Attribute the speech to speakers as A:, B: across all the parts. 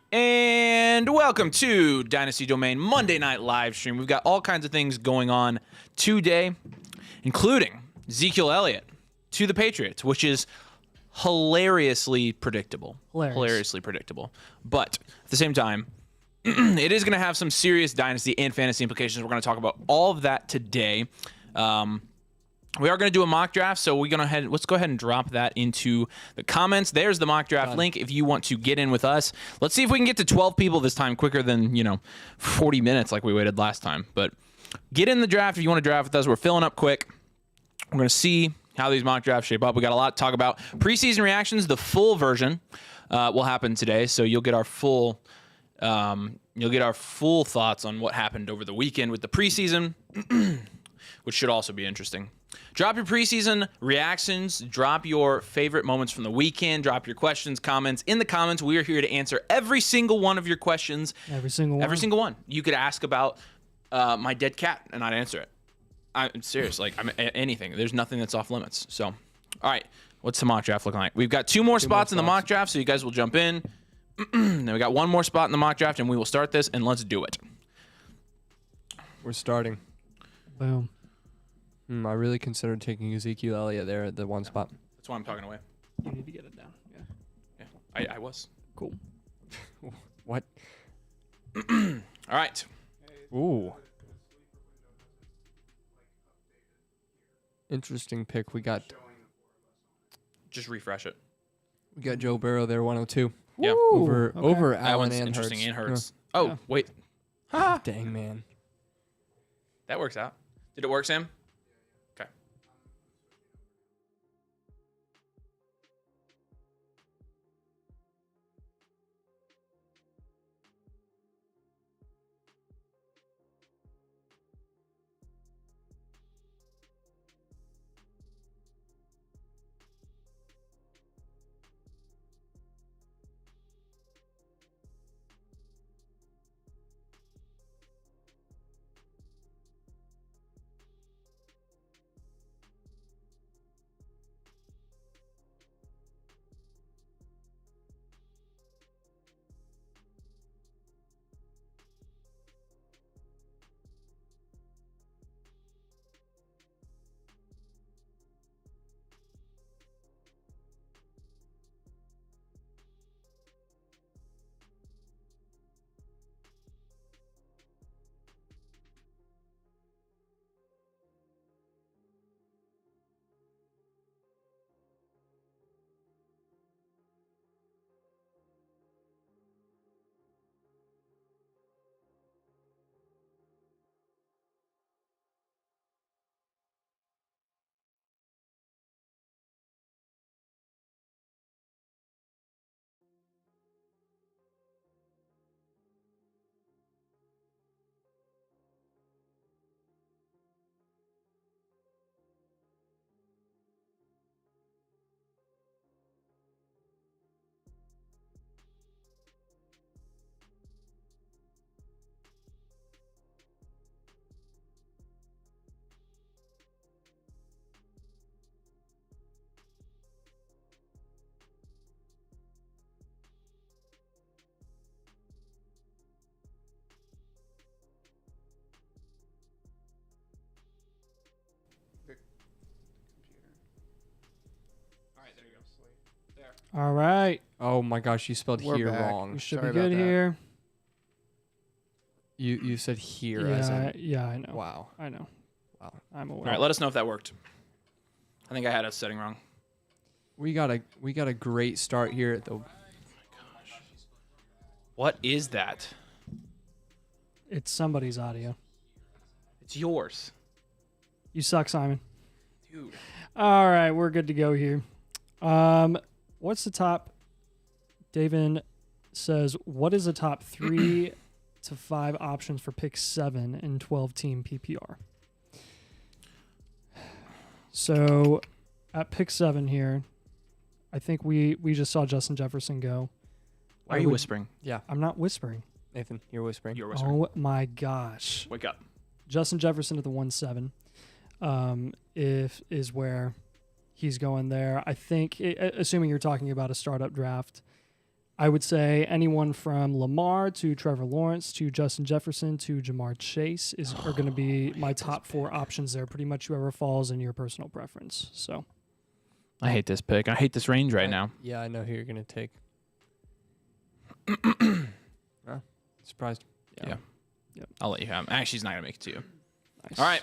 A: And welcome to Dynasty Domain Monday Night Live Stream. We've got all kinds of things going on today, including Ezekiel Elliott to the Patriots, which is hilariously predictable. Hilariously predictable. But at the same time, it is going to have some serious Dynasty and fantasy implications. We're going to talk about all of that today. We are going to do a mock draft, so let's go ahead and drop that into the comments. There's the mock draft link if you want to get in with us. Let's see if we can get to 12 people this time quicker than, 40 minutes like we waited last time. But get in the draft if you want to draft with us. We're filling up quick. We're going to see how these mock drafts shape up. We got a lot to talk about. Preseason reactions, the full version will happen today, so you'll get our full thoughts on what happened over the weekend with the preseason, which should also be interesting. Drop your preseason reactions. Drop your favorite moments from the weekend. Drop your questions, comments in the comments. We are here to answer every single one of your questions.
B: Every single one.
A: You could ask about my dead cat, and I'd answer it. I'm serious. Anything. There's nothing that's off limits. So, all right. What's the mock draft looking like? We've got two more spots in the mock draft, so you guys will jump in. Then we got one more spot in the mock draft, and we will start this, and let's do it.
C: We're starting.
B: Boom. I really considered taking Ezekiel Elliott there at the one spot.
A: That's why I'm talking away.
C: You need to get it down. Yeah.
A: Yeah, I was.
C: Cool.
B: What?
A: All right.
B: Ooh. Interesting pick. We got
A: Just refresh it.
B: Joe Burrow there, 102.
A: Yeah.
B: Over
A: That
B: Allen
A: one's
B: and
A: interesting
B: Hurts.
A: and Hurts. Oh,
C: Yeah.
A: wait.
B: Dang, man.
A: That works out. Did it work, Sam? Okay. All right, there you go. There.
C: All right.
B: Oh my gosh, you spelled
D: We're
B: here
D: back.
B: wrong.
C: We should
D: Sorry
C: be good
D: about that.
C: here.
B: You said here as in
C: Yeah, I know.
B: wow.
C: I know.
B: Wow.
C: I'm aware.
A: All right, let us know if that worked. I think I had a setting wrong.
B: We got a great start here at the
A: What is that?
C: It's somebody's audio.
A: It's yours.
C: You suck, Simon.
A: Dude.
C: All right, we're good to go here. What's the top? David says, what is the top 3 to 5 options for pick 7 in 12-team PPR? So at pick 7 here, I think we just saw Justin Jefferson go.
A: Why are you whispering?
B: yeah.
C: I'm not whispering.
B: Nathan, you're whispering.
A: You're whispering.
C: Oh my gosh.
A: Wake up.
C: Justin Jefferson at the 1-7 is where he's going there. I think, assuming you're talking about a startup draft, I would say anyone from Lamar to Trevor Lawrence to Justin Jefferson to Jamar Chase are going to be my top 4 options there. Pretty much whoever falls in your personal preference. So
A: I hate this pick. I hate this range right now.
B: Yeah, I know who you're gonna take. Surprised.
A: Yeah.
C: Yep.
A: I'll let you have him. Actually, he's not going to make it to you.
C: nice.
A: All right.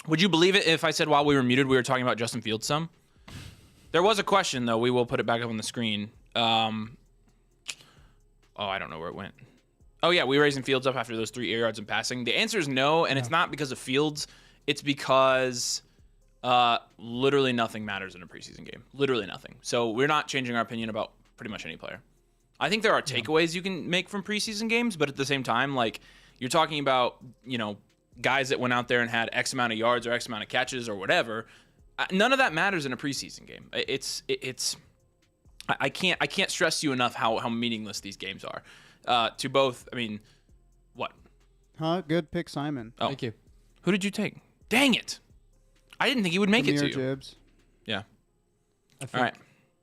A: Would you believe it if I said while we were muted, we were talking about Justin Fields some? There was a question, though. We will put it back up on the screen. Oh, I don't know where it went. Oh, yeah, we were raising Fields up after those 3 air yards in passing. The answer is no, and it's not because of Fields. It's because literally nothing matters in a preseason game. Literally nothing. So we're not changing our opinion about pretty much any player. I think there are takeaways you can make from preseason games, but at the same time, like, you're talking about, guys that went out there and had X amount of yards or X amount of catches or whatever. None of that matters in a preseason game. I can't stress to you enough how meaningless these games are. To both, I mean, what?
D: Huh? Good pick, Simon.
A: Oh,
B: Thank you.
A: Who did you take? Dang it! I didn't think he would make it to you.
D: Jibs.
A: Yeah.
B: I think
A: All right.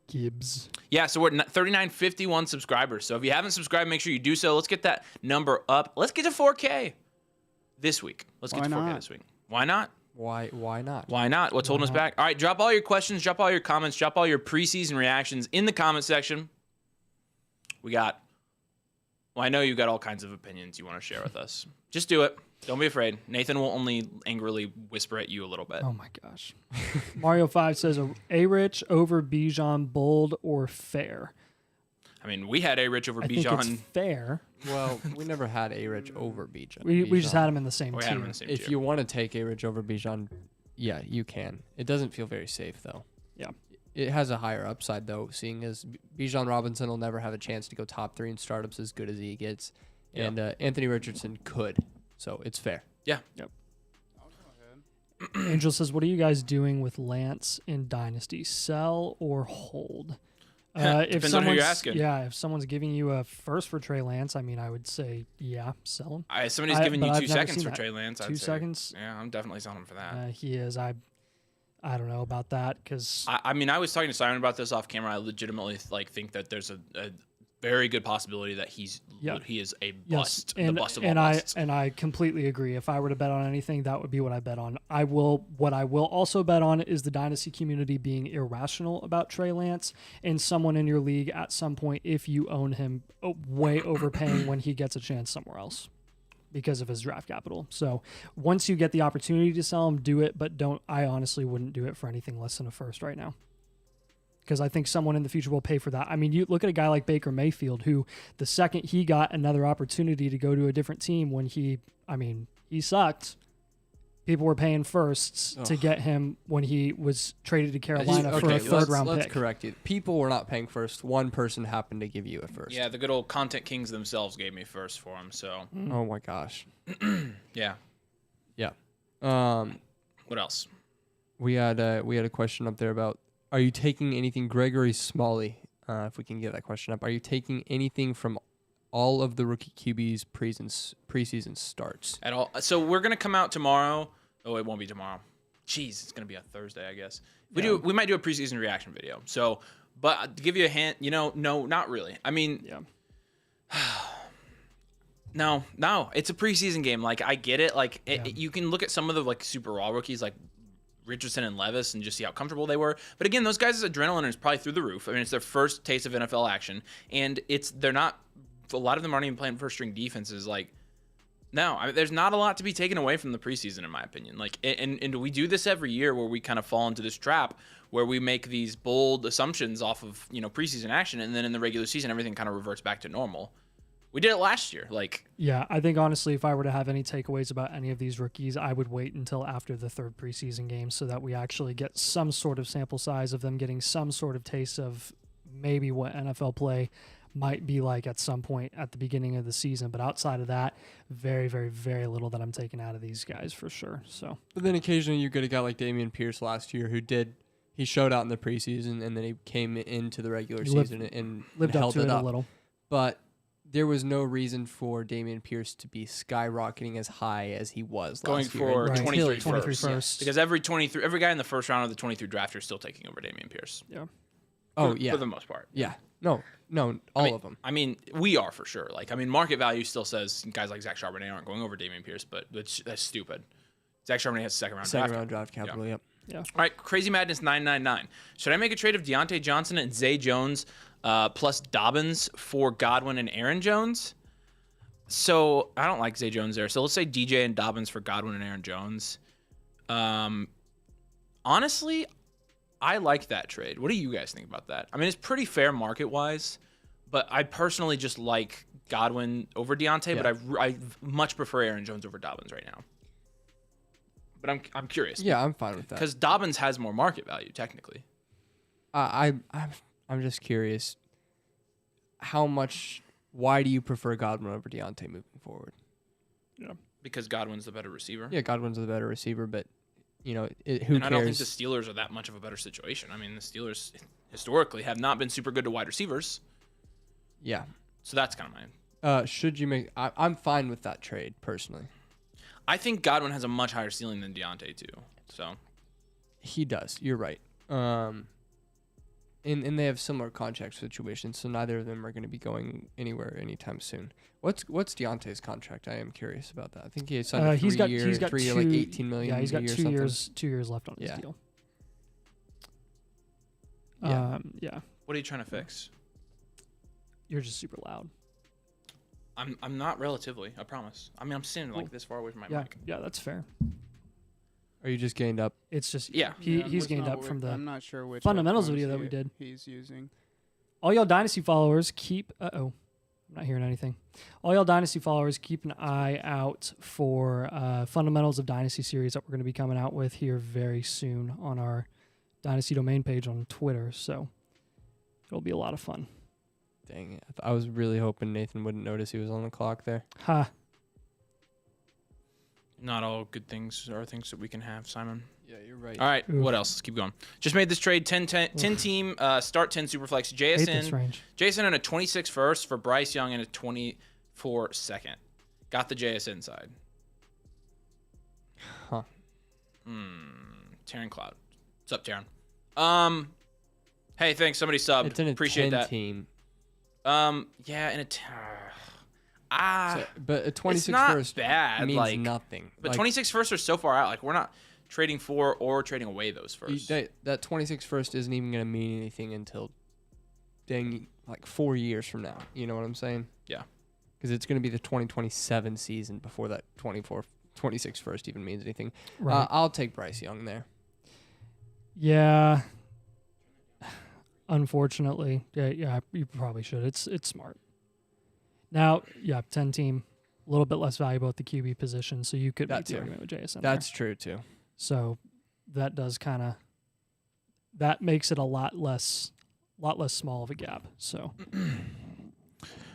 C: Gibbs.
A: Yeah, so we're at 3951 subscribers. So if you haven't subscribed, make sure you do so. Let's get that number up. Let's get to 4K this week. Let's get
D: Why
A: to 4K
D: not?
A: this week. Why not?
B: Why not?
A: Why not? What's holding us back? All right, drop all your questions, drop all your comments, drop all your preseason reactions in the comment section. I know you've got all kinds of opinions you want to share with us. Just do it. Don't be afraid. Nathan will only angrily whisper at you a little bit.
C: Oh my gosh. Mario 5 says A-Rich over Bijan, bold or fair?
A: I mean, we had A-Rich over
C: I think
A: Bijan.
C: it's fair.
B: Well, we never had A-Rich over Bijan.
C: We just had him in the same
A: We had him in
C: tier.
A: the same
B: If
A: tier.
B: you want to take A-Rich over Bijan, yeah, you can. It doesn't feel very safe, though.
C: Yeah.
B: It has a higher upside, though, seeing as Bijan Robinson will never have a chance to go top 3 in startups as good as he gets.
A: Yeah.
B: And Anthony Richardson could. So it's fair.
A: Yeah.
C: Yep. Angel says, what are you guys doing with Lance in Dynasty? Sell or hold?
A: Depends on who you're asking.
C: Yeah, if someone's giving you a first for Trey Lance, I mean, I would say, yeah, sell him.
A: Somebody's giving you
C: but
A: 2
C: I've never
A: seconds
C: seen
A: for
C: that.
A: Trey Lance.
C: 2 seconds?
A: Yeah, I'm definitely selling him for that.
C: He is. I don't know about that because
A: I mean, I was talking to Simon about this off camera. I legitimately think that there's a very good possibility that he is a bust, the bust of all busts.
C: I completely agree. If I were to bet on anything, that would be what I bet on. What I will also bet on is the Dynasty community being irrational about Trey Lance and someone in your league at some point, if you own him, way overpaying when he gets a chance somewhere else because of his draft capital. So once you get the opportunity to sell him, do it, but I honestly wouldn't do it for anything less than a first right now. Because I think someone in the future will pay for that. I mean, you look at a guy like Baker Mayfield, who the second he got another opportunity to go to a different team when he sucked, people were paying firsts to get him when he was traded to Carolina for a third-round pick.
B: Let's correct you. People were not paying first. One person happened to give you a first.
A: Yeah, the good old content kings themselves gave me first for him. So
B: Oh, my gosh.
A: yeah.
B: Yeah.
A: What else?
B: We had a question up there about, are you taking anything, Gregory Smalley, if we can get that question up, are you taking anything from all of the rookie QB's preseason starts?
A: At all? So we're going to come out tomorrow. Oh, it won't be tomorrow. Jeez, it's going to be a Thursday, I guess. We might do a preseason reaction video. So, but to give you a hint, no, not really. I mean, no, it's a preseason game. Like, I get it. Like, you can look at some of the like super raw rookies, like Richardson and Levis, and just see how comfortable they were. But again, those guys' adrenaline is probably through the roof. I mean, it's their first taste of NFL action, and they're not. A lot of them aren't even playing first string defenses. Like, no, I mean, there's not a lot to be taken away from the preseason, in my opinion. Like, and we do this every year where we kind of fall into this trap where we make these bold assumptions off of preseason action, and then in the regular season everything kind of reverts back to normal. We did it last year.
C: I think honestly, if I were to have any takeaways about any of these rookies, I would wait until after the third preseason game so that we actually get some sort of sample size of them getting some sort of taste of maybe what NFL play might be like at some point at the beginning of the season. But outside of that, very, very, very little that I'm taking out of these guys for sure. So,
B: but then occasionally you get a guy like Dameon Pierce last year he showed out in the preseason and then he came into the regular season and
C: lived
B: held
C: up to it
B: up
C: a little.
B: But there was no reason for Dameon Pierce to be skyrocketing as high as he was
A: Going
B: last year.
A: for 23
C: first.
A: first. Because every guy in the first round of the 23 draft are still taking over Dameon Pierce.
C: Yeah.
A: For the most part.
B: Yeah. No, all of them.
A: I mean, we are for sure. Market value still says guys like Zach Charbonnet aren't going over Dameon Pierce, but that's stupid. Zach Charbonnet has second round
B: draft capital, yep.
C: Yeah.
A: All right, Crazy Madness 999. Should I make a trade of Deontay Johnson and Zay Jones plus Dobbins for Godwin and Aaron Jones? So I don't like Zay Jones there. So let's say DJ and Dobbins for Godwin and Aaron Jones. Honestly, I like that trade. What do you guys think about that? I mean, it's pretty fair market-wise, but I personally just like Godwin over Deontay, but I much prefer Aaron Jones over Dobbins right now. But I'm curious.
B: Yeah, I'm fine with that.
A: Because Dobbins has more market value, technically.
B: I'm just curious. Why do you prefer Godwin over Deontay moving forward?
C: Yeah.
A: Because Godwin's the better receiver.
B: Yeah, Godwin's the better receiver, but who
A: and
B: cares?
A: I don't think the Steelers are that much of a better situation. I mean, the Steelers historically have not been super good to wide receivers.
B: Yeah.
A: So that's kind of mine.
B: Should you make? I'm fine with that trade personally.
A: I think Godwin has a much higher ceiling than Deontay too. So
B: he does. You're right. And and they have similar contract situations, so neither of them are going to be going anywhere anytime soon. What's Deontay's contract? I am curious about that. I think he signed a
C: he's got
B: 3 year, like 18 million.
C: Yeah, he's got
B: a year
C: 2
B: something.
C: years. 2 years left on his deal.
B: Yeah.
C: Yeah.
A: What are you trying to fix?
C: You're just super loud.
A: I'm not relatively. I promise. I mean, I'm sitting like this far away from my
C: Yeah.
A: mic.
C: Yeah, that's fair.
B: Are you just gained up?
C: It's just
A: Yeah.
C: he's gained up from the
D: I'm not sure which
C: fundamentals
D: headphones
C: video that we did.
D: He's using.
C: All y'all Dynasty followers keep. I'm not hearing anything. All y'all Dynasty followers keep an eye out for fundamentals of Dynasty series that we're going to be coming out with here very soon on our Dynasty domain page on Twitter. So it'll be a lot of fun.
B: Dang it. I was really hoping Nathan wouldn't notice he was on the clock there.
C: Ha.
A: Not all good things are things that we can have, Simon.
B: Yeah, you're right.
A: All right,
C: Oof.
A: what else? Let's keep going. Just made this trade, 10 team, start 10 Superflex.
C: Hate this
A: JSN
C: range.
A: and a 26 first for Bryce Young and a 24 second. Got the JSN side.
B: Huh.
A: Taryn Cloud. What's up, Taryn? Hey, thanks. Somebody subbed.
B: It's in a
A: Appreciate
B: 10
A: that.
B: team.
A: Yeah, in a
B: But a 26
A: it's not
B: first
A: bad.
B: means
A: like
B: nothing.
A: But
B: Like,
A: 26 firsts are so far out. Like we're not trading for or trading away those firsts.
B: that 26 first isn't even going to mean anything until dang like 4 years from now. You know what I'm saying?
A: Yeah.
B: Because it's going to be the 2027 season before that 26 first even means anything.
C: Right.
B: I'll take Bryce Young there.
C: Yeah. Unfortunately, yeah, you probably should. It's smart. Now, yeah, 10 team, a little bit less valuable at the QB position, so you could make
B: That's
C: the
B: it.
C: argument with JSN.
B: That's true too.
C: So that does that makes it a lot less small of a gap. So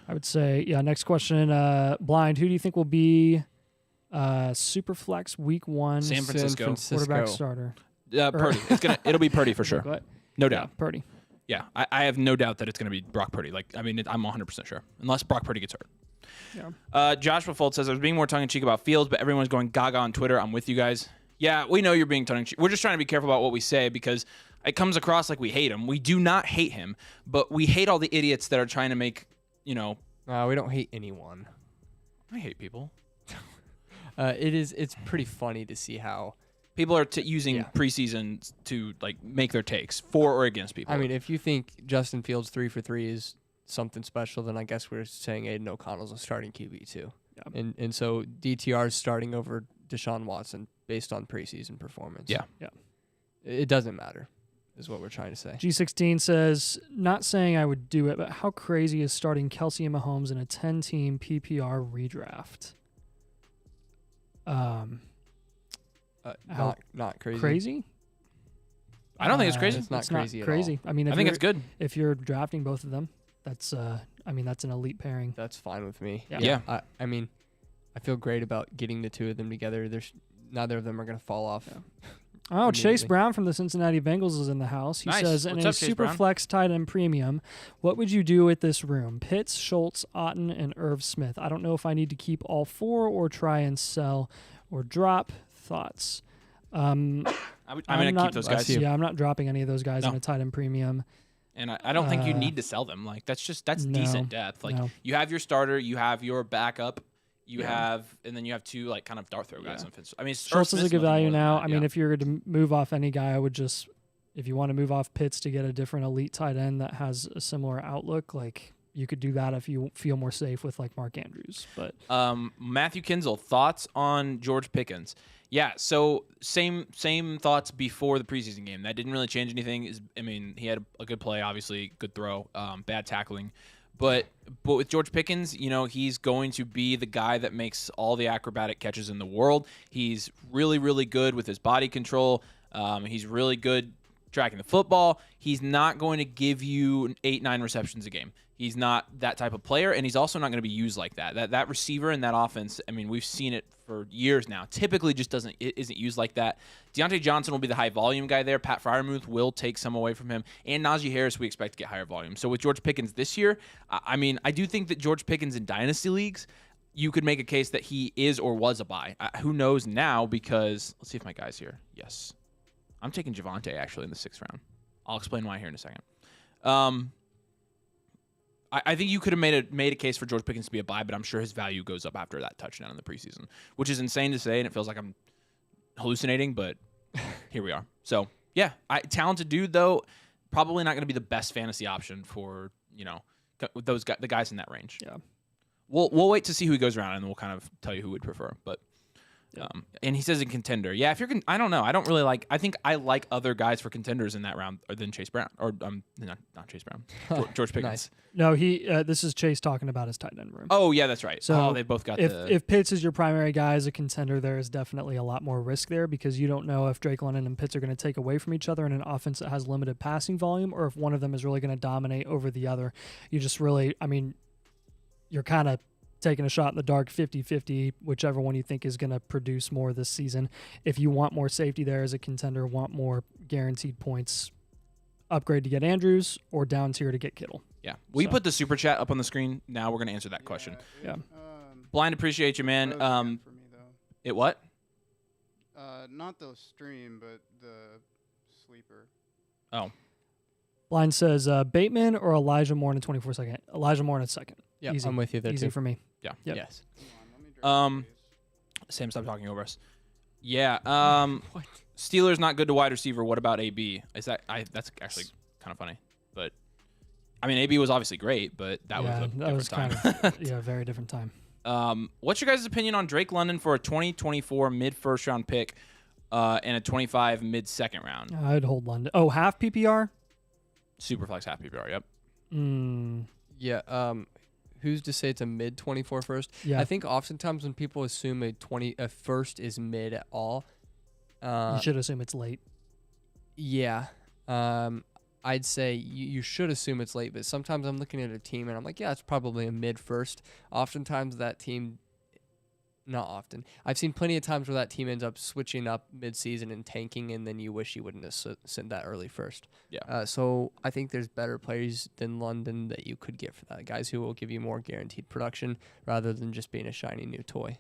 C: I would say, yeah. Next question, Blind. Who do you think will be Superflex Week 1
A: San Francisco.
C: quarterback starter?
A: Purdy. It'll be Purdy for sure.
C: What?
A: No
C: Yeah,
A: doubt.
C: Purdy.
A: Yeah, I have no doubt that it's going to be Brock Purdy. Like, I mean, I'm 100% sure, unless Brock Purdy gets hurt.
C: Yeah.
A: Joshua Fold says, I was being more tongue-in-cheek about Fields, but everyone's going gaga on Twitter. I'm with you guys. Yeah, we know you're being tongue-in-cheek. We're just trying to be careful about what we say because it comes across like we hate him. We do not hate him, but we hate all the idiots that are trying to make,
B: We don't hate anyone.
A: I hate people.
B: It's pretty funny to see how
A: People are using
B: Yeah.
A: preseason to like make their takes for or against people.
B: I mean, if you think Justin Fields 3 for 3 is something special, then I guess we're saying Aiden O'Connell's a starting QB too.
C: Yeah.
B: And so DTR is starting over Deshaun Watson based on preseason performance.
A: Yeah.
C: Yeah.
B: It doesn't matter, is what we're trying to say.
C: G16 says, not saying I would do it, but how crazy is starting Kelsey and Mahomes in a 10-team PPR redraft?
B: Not crazy.
C: Crazy?
A: I don't think it's crazy.
B: It's not crazy at all.
C: crazy. I mean,
A: I think it's good.
C: If you're drafting both of them, that's that's an elite pairing.
B: That's fine with me.
C: Yeah.
B: I mean, I feel great about getting the two of them together. Neither of them are going to fall off.
C: Yeah. Oh, Chase
B: immediately.
C: Brown from the Cincinnati Bengals is in the house. He
A: Nice.
C: says, in
A: What's
C: a
A: up, Chase
C: super
A: Brown?
C: flex tight end premium, what would you do with this room? Pitts, Schultz, Otten, and Irv Smith. I don't know if I need to keep all four or try and sell or drop. Thoughts?
A: I'm going to keep those guys.
C: Yeah, I'm not dropping any of those guys
A: No.
C: in a tight end premium.
A: And I don't think you need to sell them. Like that's
C: No,
A: decent depth. Like
C: no.
A: you have your starter, you have your backup,
C: Yeah.
A: and then you have two like kind of dart throw guys.
C: Yeah.
A: On fence. I mean,
C: Schultz is a good value now. I mean,
A: if
C: if you were to move off any guy, I would just, if you want to move off Pitts to get a different elite tight end that has a similar outlook, like you could do that if you feel more safe with like Mark Andrews. But
A: Matthew Kinzel, thoughts on George Pickens? Yeah, so same thoughts before the preseason game. That didn't really change anything. He had a good play, obviously, good throw, bad tackling. But with George Pickens, he's going to be the guy that makes all the acrobatic catches in the world. He's really, really good with his body control. He's really good tracking the football. He's not going to give you 8-9 receptions a game. He's not that type of player, and he's also not going to be used like that. That receiver in that offense, I mean, we've seen it for years now. Typically just isn't used like that. Deontay Johnson will be the high volume guy there. Pat Freiermuth will take some away from him. And Najee Harris we expect to get higher volume. So with George Pickens this year, I do think that George Pickens in Dynasty leagues, you could make a case that he is or was a buy. Who knows now because, let's see if my guy's here. Yes. I'm taking Javonte actually in the 6th round. I'll explain why here in a second. I think you could have made a case for George Pickens to be a buy, but I'm sure his value goes up after that touchdown in the preseason, which is insane to say, and it feels like I'm hallucinating, but here we are. So, yeah, talented dude, though, probably not going to be the best fantasy option for, the guys in that range.
C: Yeah.
A: We'll wait to see who he goes around, and we'll kind of tell you who we'd prefer, but... and he says a contender. Yeah, if you're, I don't know. I don't really like. I think I like other guys for contenders in that round than Chase Brown or not Chase Brown, George Pickens.
B: Nice.
C: No, this is Chase talking about his tight end room.
A: Oh yeah, that's right.
C: So
A: they both got
C: if Pitts is your primary guy as a contender, there is definitely a lot more risk there because you don't know if Drake London and Pitts are going to take away from each other in an offense that has limited passing volume, or if one of them is really going to dominate over the other. You just really, you're kind of taking a shot in the dark 50-50, whichever one you think is going to produce more this season. If you want more safety there as a contender, want more guaranteed points, upgrade to get Andrews or down tier to get Kittle.
A: Yeah. We put the super chat up on the screen. Now we're going to answer that question.
C: Yeah.
A: Blind, appreciate you, man.
D: For me, though.
A: It what?
D: Not the stream, but the sleeper.
A: Oh.
C: Blind says Bateman or Elijah Moore in a 24-second. Elijah Moore in a second.
B: Yeah,
C: Easy.
B: I'm with you there
C: Easy
B: too.
C: for me.
A: Yeah.
C: Yep.
B: Yes.
D: Come on, let me
A: Sam, stop talking over us. Yeah.
B: What?
A: Steelers not good to wide receiver. What about AB? That's actually kind of funny, but AB was obviously great, but that was a different time.
C: Kind of very different time.
A: What's your guys' opinion on Drake London for a 2024 mid-first round pick and a 25 mid-second round?
C: I'd hold London. Oh, half PPR?
A: Superflex half PPR, yep.
B: Yeah. Who's to say it's a mid 24 first?
C: Yeah.
B: I think oftentimes when people assume a first is mid at all,
C: You should assume it's late.
B: yeah. I'd say you should assume it's late, but sometimes I'm looking at a team and I'm like, yeah, it's probably a mid first. Oftentimes that team, not often. I've seen plenty of times where that team ends up switching up mid-season and tanking, and then you wish you wouldn't have sent that early first.
A: Yeah.
B: So I think there's better players than London that you could get for that. Guys who will give you more guaranteed production rather than just being a shiny new toy.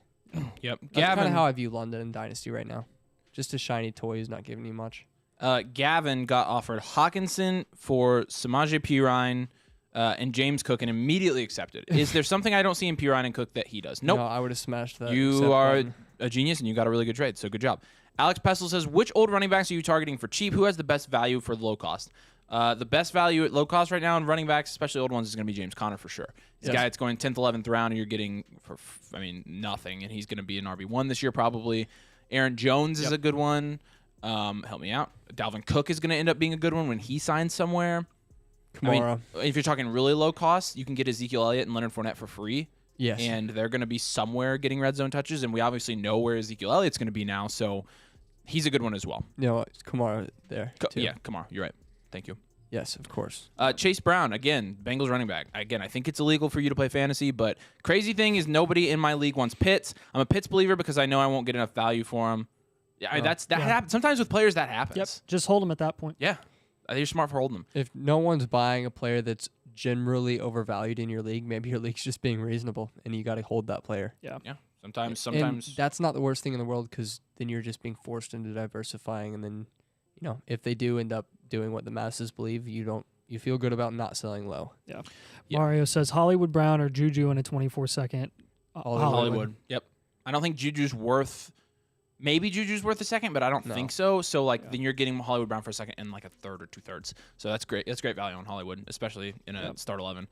A: Yep.
B: That's kind of how I view London and Dynasty right now. Just a shiny toy who's not giving you much.
A: Gavin got offered Hawkinson for Samaje Perine and James Cook and immediately accepted. Is there something I don't see in Perine and Cook that he does? Nope.
B: No, I would have smashed that.
A: You are a genius and you got a really good trade, so good job. Alex Pestle says, which old running backs are you targeting for cheap? Who has the best value for low cost? The best value at low cost right now in running backs, especially old ones, is going to be James Conner for sure. This guy that's going 10th, 11th round, and you're getting for nothing, and he's going to be an RB1 this year probably. Aaron Jones is a good one. Help me out. Dalvin Cook is going to end up being a good one when he signs somewhere.
B: Kamara.
A: If you're talking really low cost, you can get Ezekiel Elliott and Leonard Fournette for free.
B: Yes.
A: And they're going to be somewhere getting red zone touches, and we obviously know where Ezekiel Elliott's going to be now, so he's a good one as well.
B: No, it's Kamara there. Too.
A: Yeah, Kamara, you're right. Thank you.
B: Yes, of course.
A: Chase Brown, again, Bengals running back. Again, I think it's illegal for you to play fantasy, but crazy thing is nobody in my league wants Pitts. I'm a Pitts believer because I know I won't get enough value for him. Yeah, that happens. Sometimes with players that happens.
C: Yep. Just hold him at that point.
A: Yeah. I think you're smart for holding them.
B: If no one's buying a player that's generally overvalued in your league, maybe your league's just being reasonable, and you got to hold that player.
C: Yeah.
A: Yeah. Sometimes.
B: And that's not the worst thing in the world because then you're just being forced into diversifying, and then, if they do end up doing what the masses believe, you feel good about not selling low.
C: Yeah.
A: Yeah.
C: Mario says Hollywood Brown or Juju in a 24-second.
B: Hollywood.
A: Yep. I don't think Juju's worth. Maybe Juju's worth a second, but I don't think so. So then you're getting Hollywood Brown for a second and like a third or 2/3. So that's great. That's great value on Hollywood, especially in a start 11.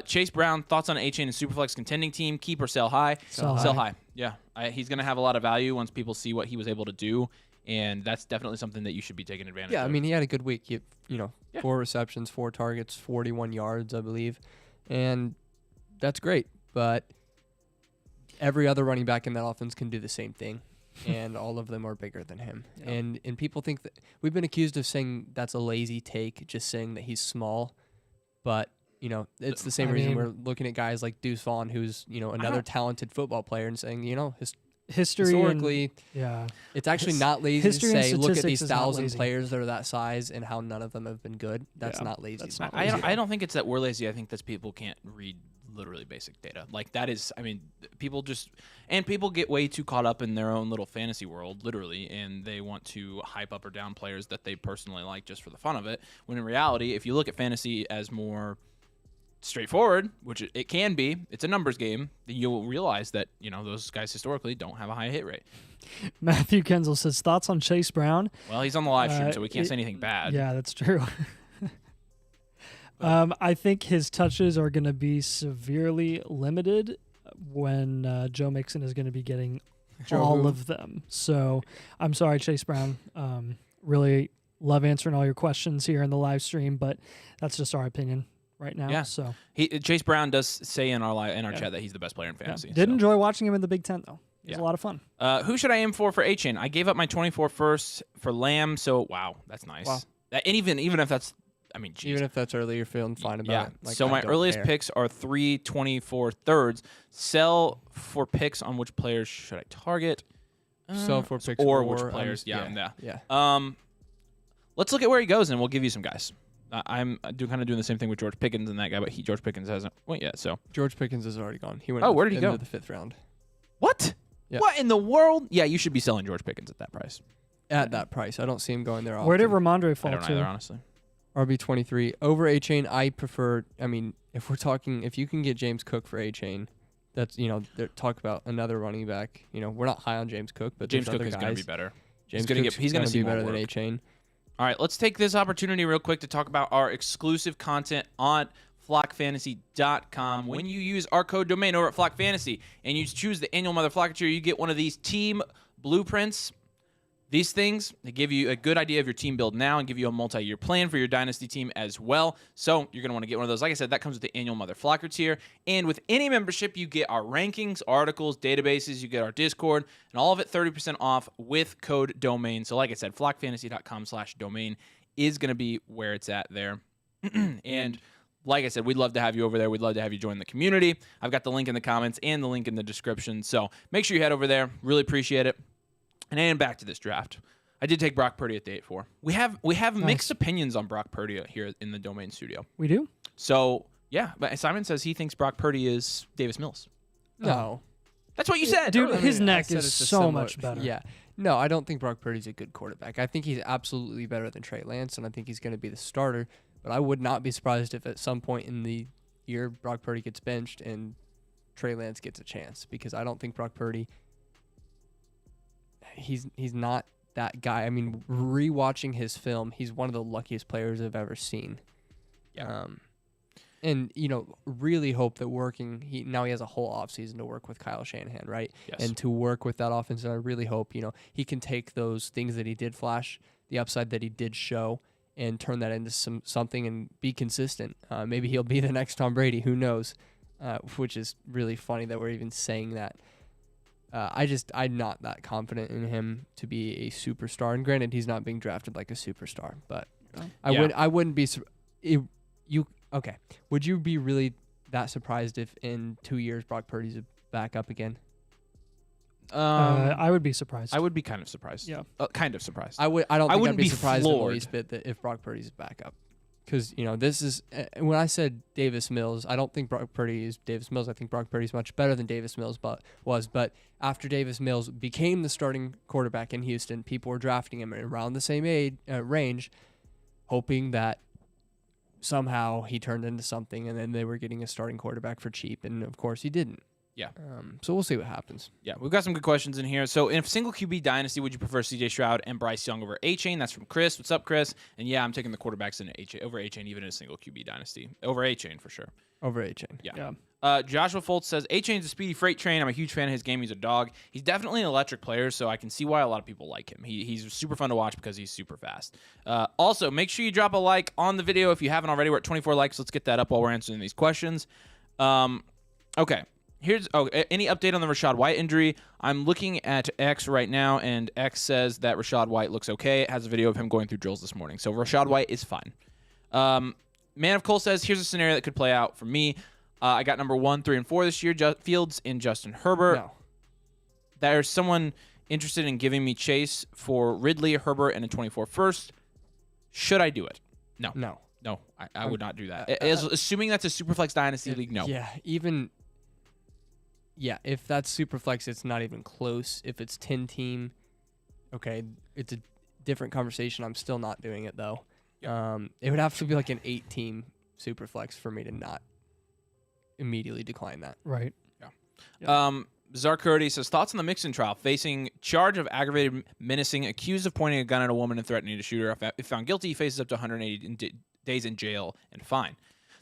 A: Chase Brown, thoughts on A-Chain and Superflex contending team? Keep or sell high?
C: Sell
A: high. Yeah. He's going to have a lot of value once people see what he was able to do. And that's definitely something that you should be taking advantage of.
B: Yeah, he had a good week. 4 receptions, 4 targets, 41 yards, I believe. And that's great. But every other running back in that offense can do the same thing. And all of them are bigger than him. Yeah. And people think that we've been accused of saying that's a lazy take, just saying that he's small. But, it's the same reason we're looking at guys like Deuce Vaughn, who's, another talented football player, and saying, historically, it's actually not lazy to say, look at these 1,000 players that are that size and how none of them have been good. That's not lazy.
C: That's not
A: I don't think it's that we're lazy. I think that's people can't read literally basic data. Like that is, I mean, people get way too caught up in their own little fantasy world, literally, and they want to hype up or down players that they personally like just for the fun of it. When in reality, if you look at fantasy as more straightforward, which it can be, it's a numbers game, then you'll realize that, those guys historically don't have a high hit rate.
C: Matthew Kenzel says, thoughts on Chase Brown?
A: Well, he's on the live stream, so we can't say anything bad.
C: Yeah, that's true. I think his touches are going to be severely limited when Joe Mixon is going to be getting all of them. So I'm sorry, Chase Brown. Really love answering all your questions here in the live stream, but that's just our opinion right now.
A: Yeah.
C: So
A: Chase Brown does say in our chat that he's the best player in fantasy.
C: Did enjoy watching him in the Big Ten, though. It was a lot of fun.
A: Who should I aim for A-Chain? I gave up my 24 first for Lamb, so wow, that's nice.
B: Wow.
A: And even if that's, geez.
B: Even if that's early, you're feeling fine about it. Like,
A: so
B: I
A: my
B: don't
A: earliest
B: care.
A: picks are 3 24 thirds. Sell for picks on which players should I target?
B: Sell for picks
A: or which players? Yeah. Let's look at where he goes, and we'll give you some guys. I'm kind of doing the same thing with George Pickens and that guy, but George Pickens hasn't went yet. So
B: George Pickens is already gone. He went.
A: Oh, where did he go?
B: Into the 5th round.
A: What?
B: Yeah.
A: What in the world? Yeah, you should be selling George Pickens at that price.
B: At that price, I don't see him going there often.
C: Where did Ramondre
A: I
C: fall
A: don't
C: to?
A: either, honestly.
B: RB23 over A-Chain. I prefer. If you can get James Cook for A-Chain, that's talk about another running back. We're not high on James Cook, but
A: James
B: there's
A: Cook
B: other
A: is
B: guys.
A: going to be better.
B: James
A: He's going to see
B: be
A: more
B: better than
A: work.
B: A-Chain.
A: All right, let's take this opportunity real quick to talk about our exclusive content on flockfantasy.com. When you use our code domain over at Flock Fantasy and you choose the annual Mother Flocker tier, you get one of these team blueprints. These things, they give you a good idea of your team build now and give you a multi-year plan for your Dynasty team as well. So you're going to want to get one of those. Like I said, that comes with the annual Mother Flocker tier. And with any membership, you get our rankings, articles, databases, you get our Discord, and all of it 30% off with code domain. So like I said, flockfantasy.com/domain is going to be where it's at there. And like I said, we'd love to have you over there. We'd love to have you join the community. I've got the link in the comments and the link in the description. So make sure you head over there. Really appreciate it. And back to this draft. I did take Brock Purdy at the 8-4. We have mixed opinions on Brock Purdy here in the Domain studio.
C: We do?
A: So, yeah. But Simon says he thinks Brock Purdy is Davis Mills.
B: No.
A: That's what you said.
C: Dude, his neck
B: I said
C: is
B: it's a
C: so
B: similar-
C: much better.
B: Yeah. No, I don't think Brock Purdy's a good quarterback. I think he's absolutely better than Trey Lance, and I think he's going to be the starter. But I would not be surprised if at some point in the year Brock Purdy gets benched and Trey Lance gets a chance, because I don't think Brock Purdy, he's not that guy. I mean, rewatching his film, he's one of the luckiest players I've ever seen.
A: Yeah.
B: And, really hope that he has a whole offseason to work with Kyle Shanahan, right?
A: Yes.
B: And to work with that offense. And I really hope, he can take those things that he did flash, the upside that he did show, and turn that into something and be consistent. Maybe he'll be the next Tom Brady. Who knows? Which is really funny that we're even saying that. I'm not that confident in him to be a superstar. And granted, he's not being drafted like a superstar, but I wouldn't be. Okay. Would you be really that surprised if in 2 years Brock Purdy's back up again?
C: I would be surprised.
A: I would be kind of surprised.
C: Yeah.
A: Kind of surprised.
B: I don't think
A: wouldn't
B: I'd be
A: be
B: surprised in the
A: floored.
B: least bit that if Brock Purdy's back up. Because, this is, when I said Davis Mills, I don't think Brock Purdy is Davis Mills. I think Brock Purdy's much better than Davis Mills was. But after Davis Mills became the starting quarterback in Houston, people were drafting him around the same range, hoping that somehow he turned into something, and then they were getting a starting quarterback for cheap. And, of course, he didn't.
A: Yeah.
B: So we'll see what happens.
A: Yeah, we've got some good questions in here. So in a single QB dynasty, would you prefer CJ Stroud and Bryce Young over A-Chain? That's from Chris. What's up, Chris? And yeah, I'm taking the quarterbacks over A-Chain, even in a single QB dynasty. Over A-Chain, for sure.
B: Over A-Chain.
A: Yeah. Joshua Foltz says, A-Chain's a speedy freight train. I'm a huge fan of his game. He's a dog. He's definitely an electric player, so I can see why a lot of people like him. He's super fun to watch because he's super fast. Also, make sure you drop a like on the video if you haven't already. We're at 24 likes. Let's get that up while we're answering these questions. Okay. Any update on the Rachaad White injury? I'm looking at X right now, and X says that Rachaad White looks okay. It has a video of him going through drills this morning. So Rachaad White is fine. Man of Cole says, here's a scenario that could play out for me. I got number 1, 3, and 4 this year, Fields and Justin Herbert.
B: No.
A: There's someone interested in giving me Chase for Ridley, Herbert, and a 24 first. Should I do it? No.
B: No.
A: No, I would not do that. Assuming that's a Superflex Dynasty League, no.
B: Yeah, if that's Superflex, it's not even close. If it's 10-team, okay, it's a different conversation. I'm still not doing it, though. It would have to be like an 8-team Superflex for me to not immediately decline that.
C: Right.
A: Zarkurdi says, thoughts on the Mixon trial? Facing charge of aggravated menacing, accused of pointing a gun at a woman and threatening to shoot her. If found guilty, he faces up to 180 days in jail and fine.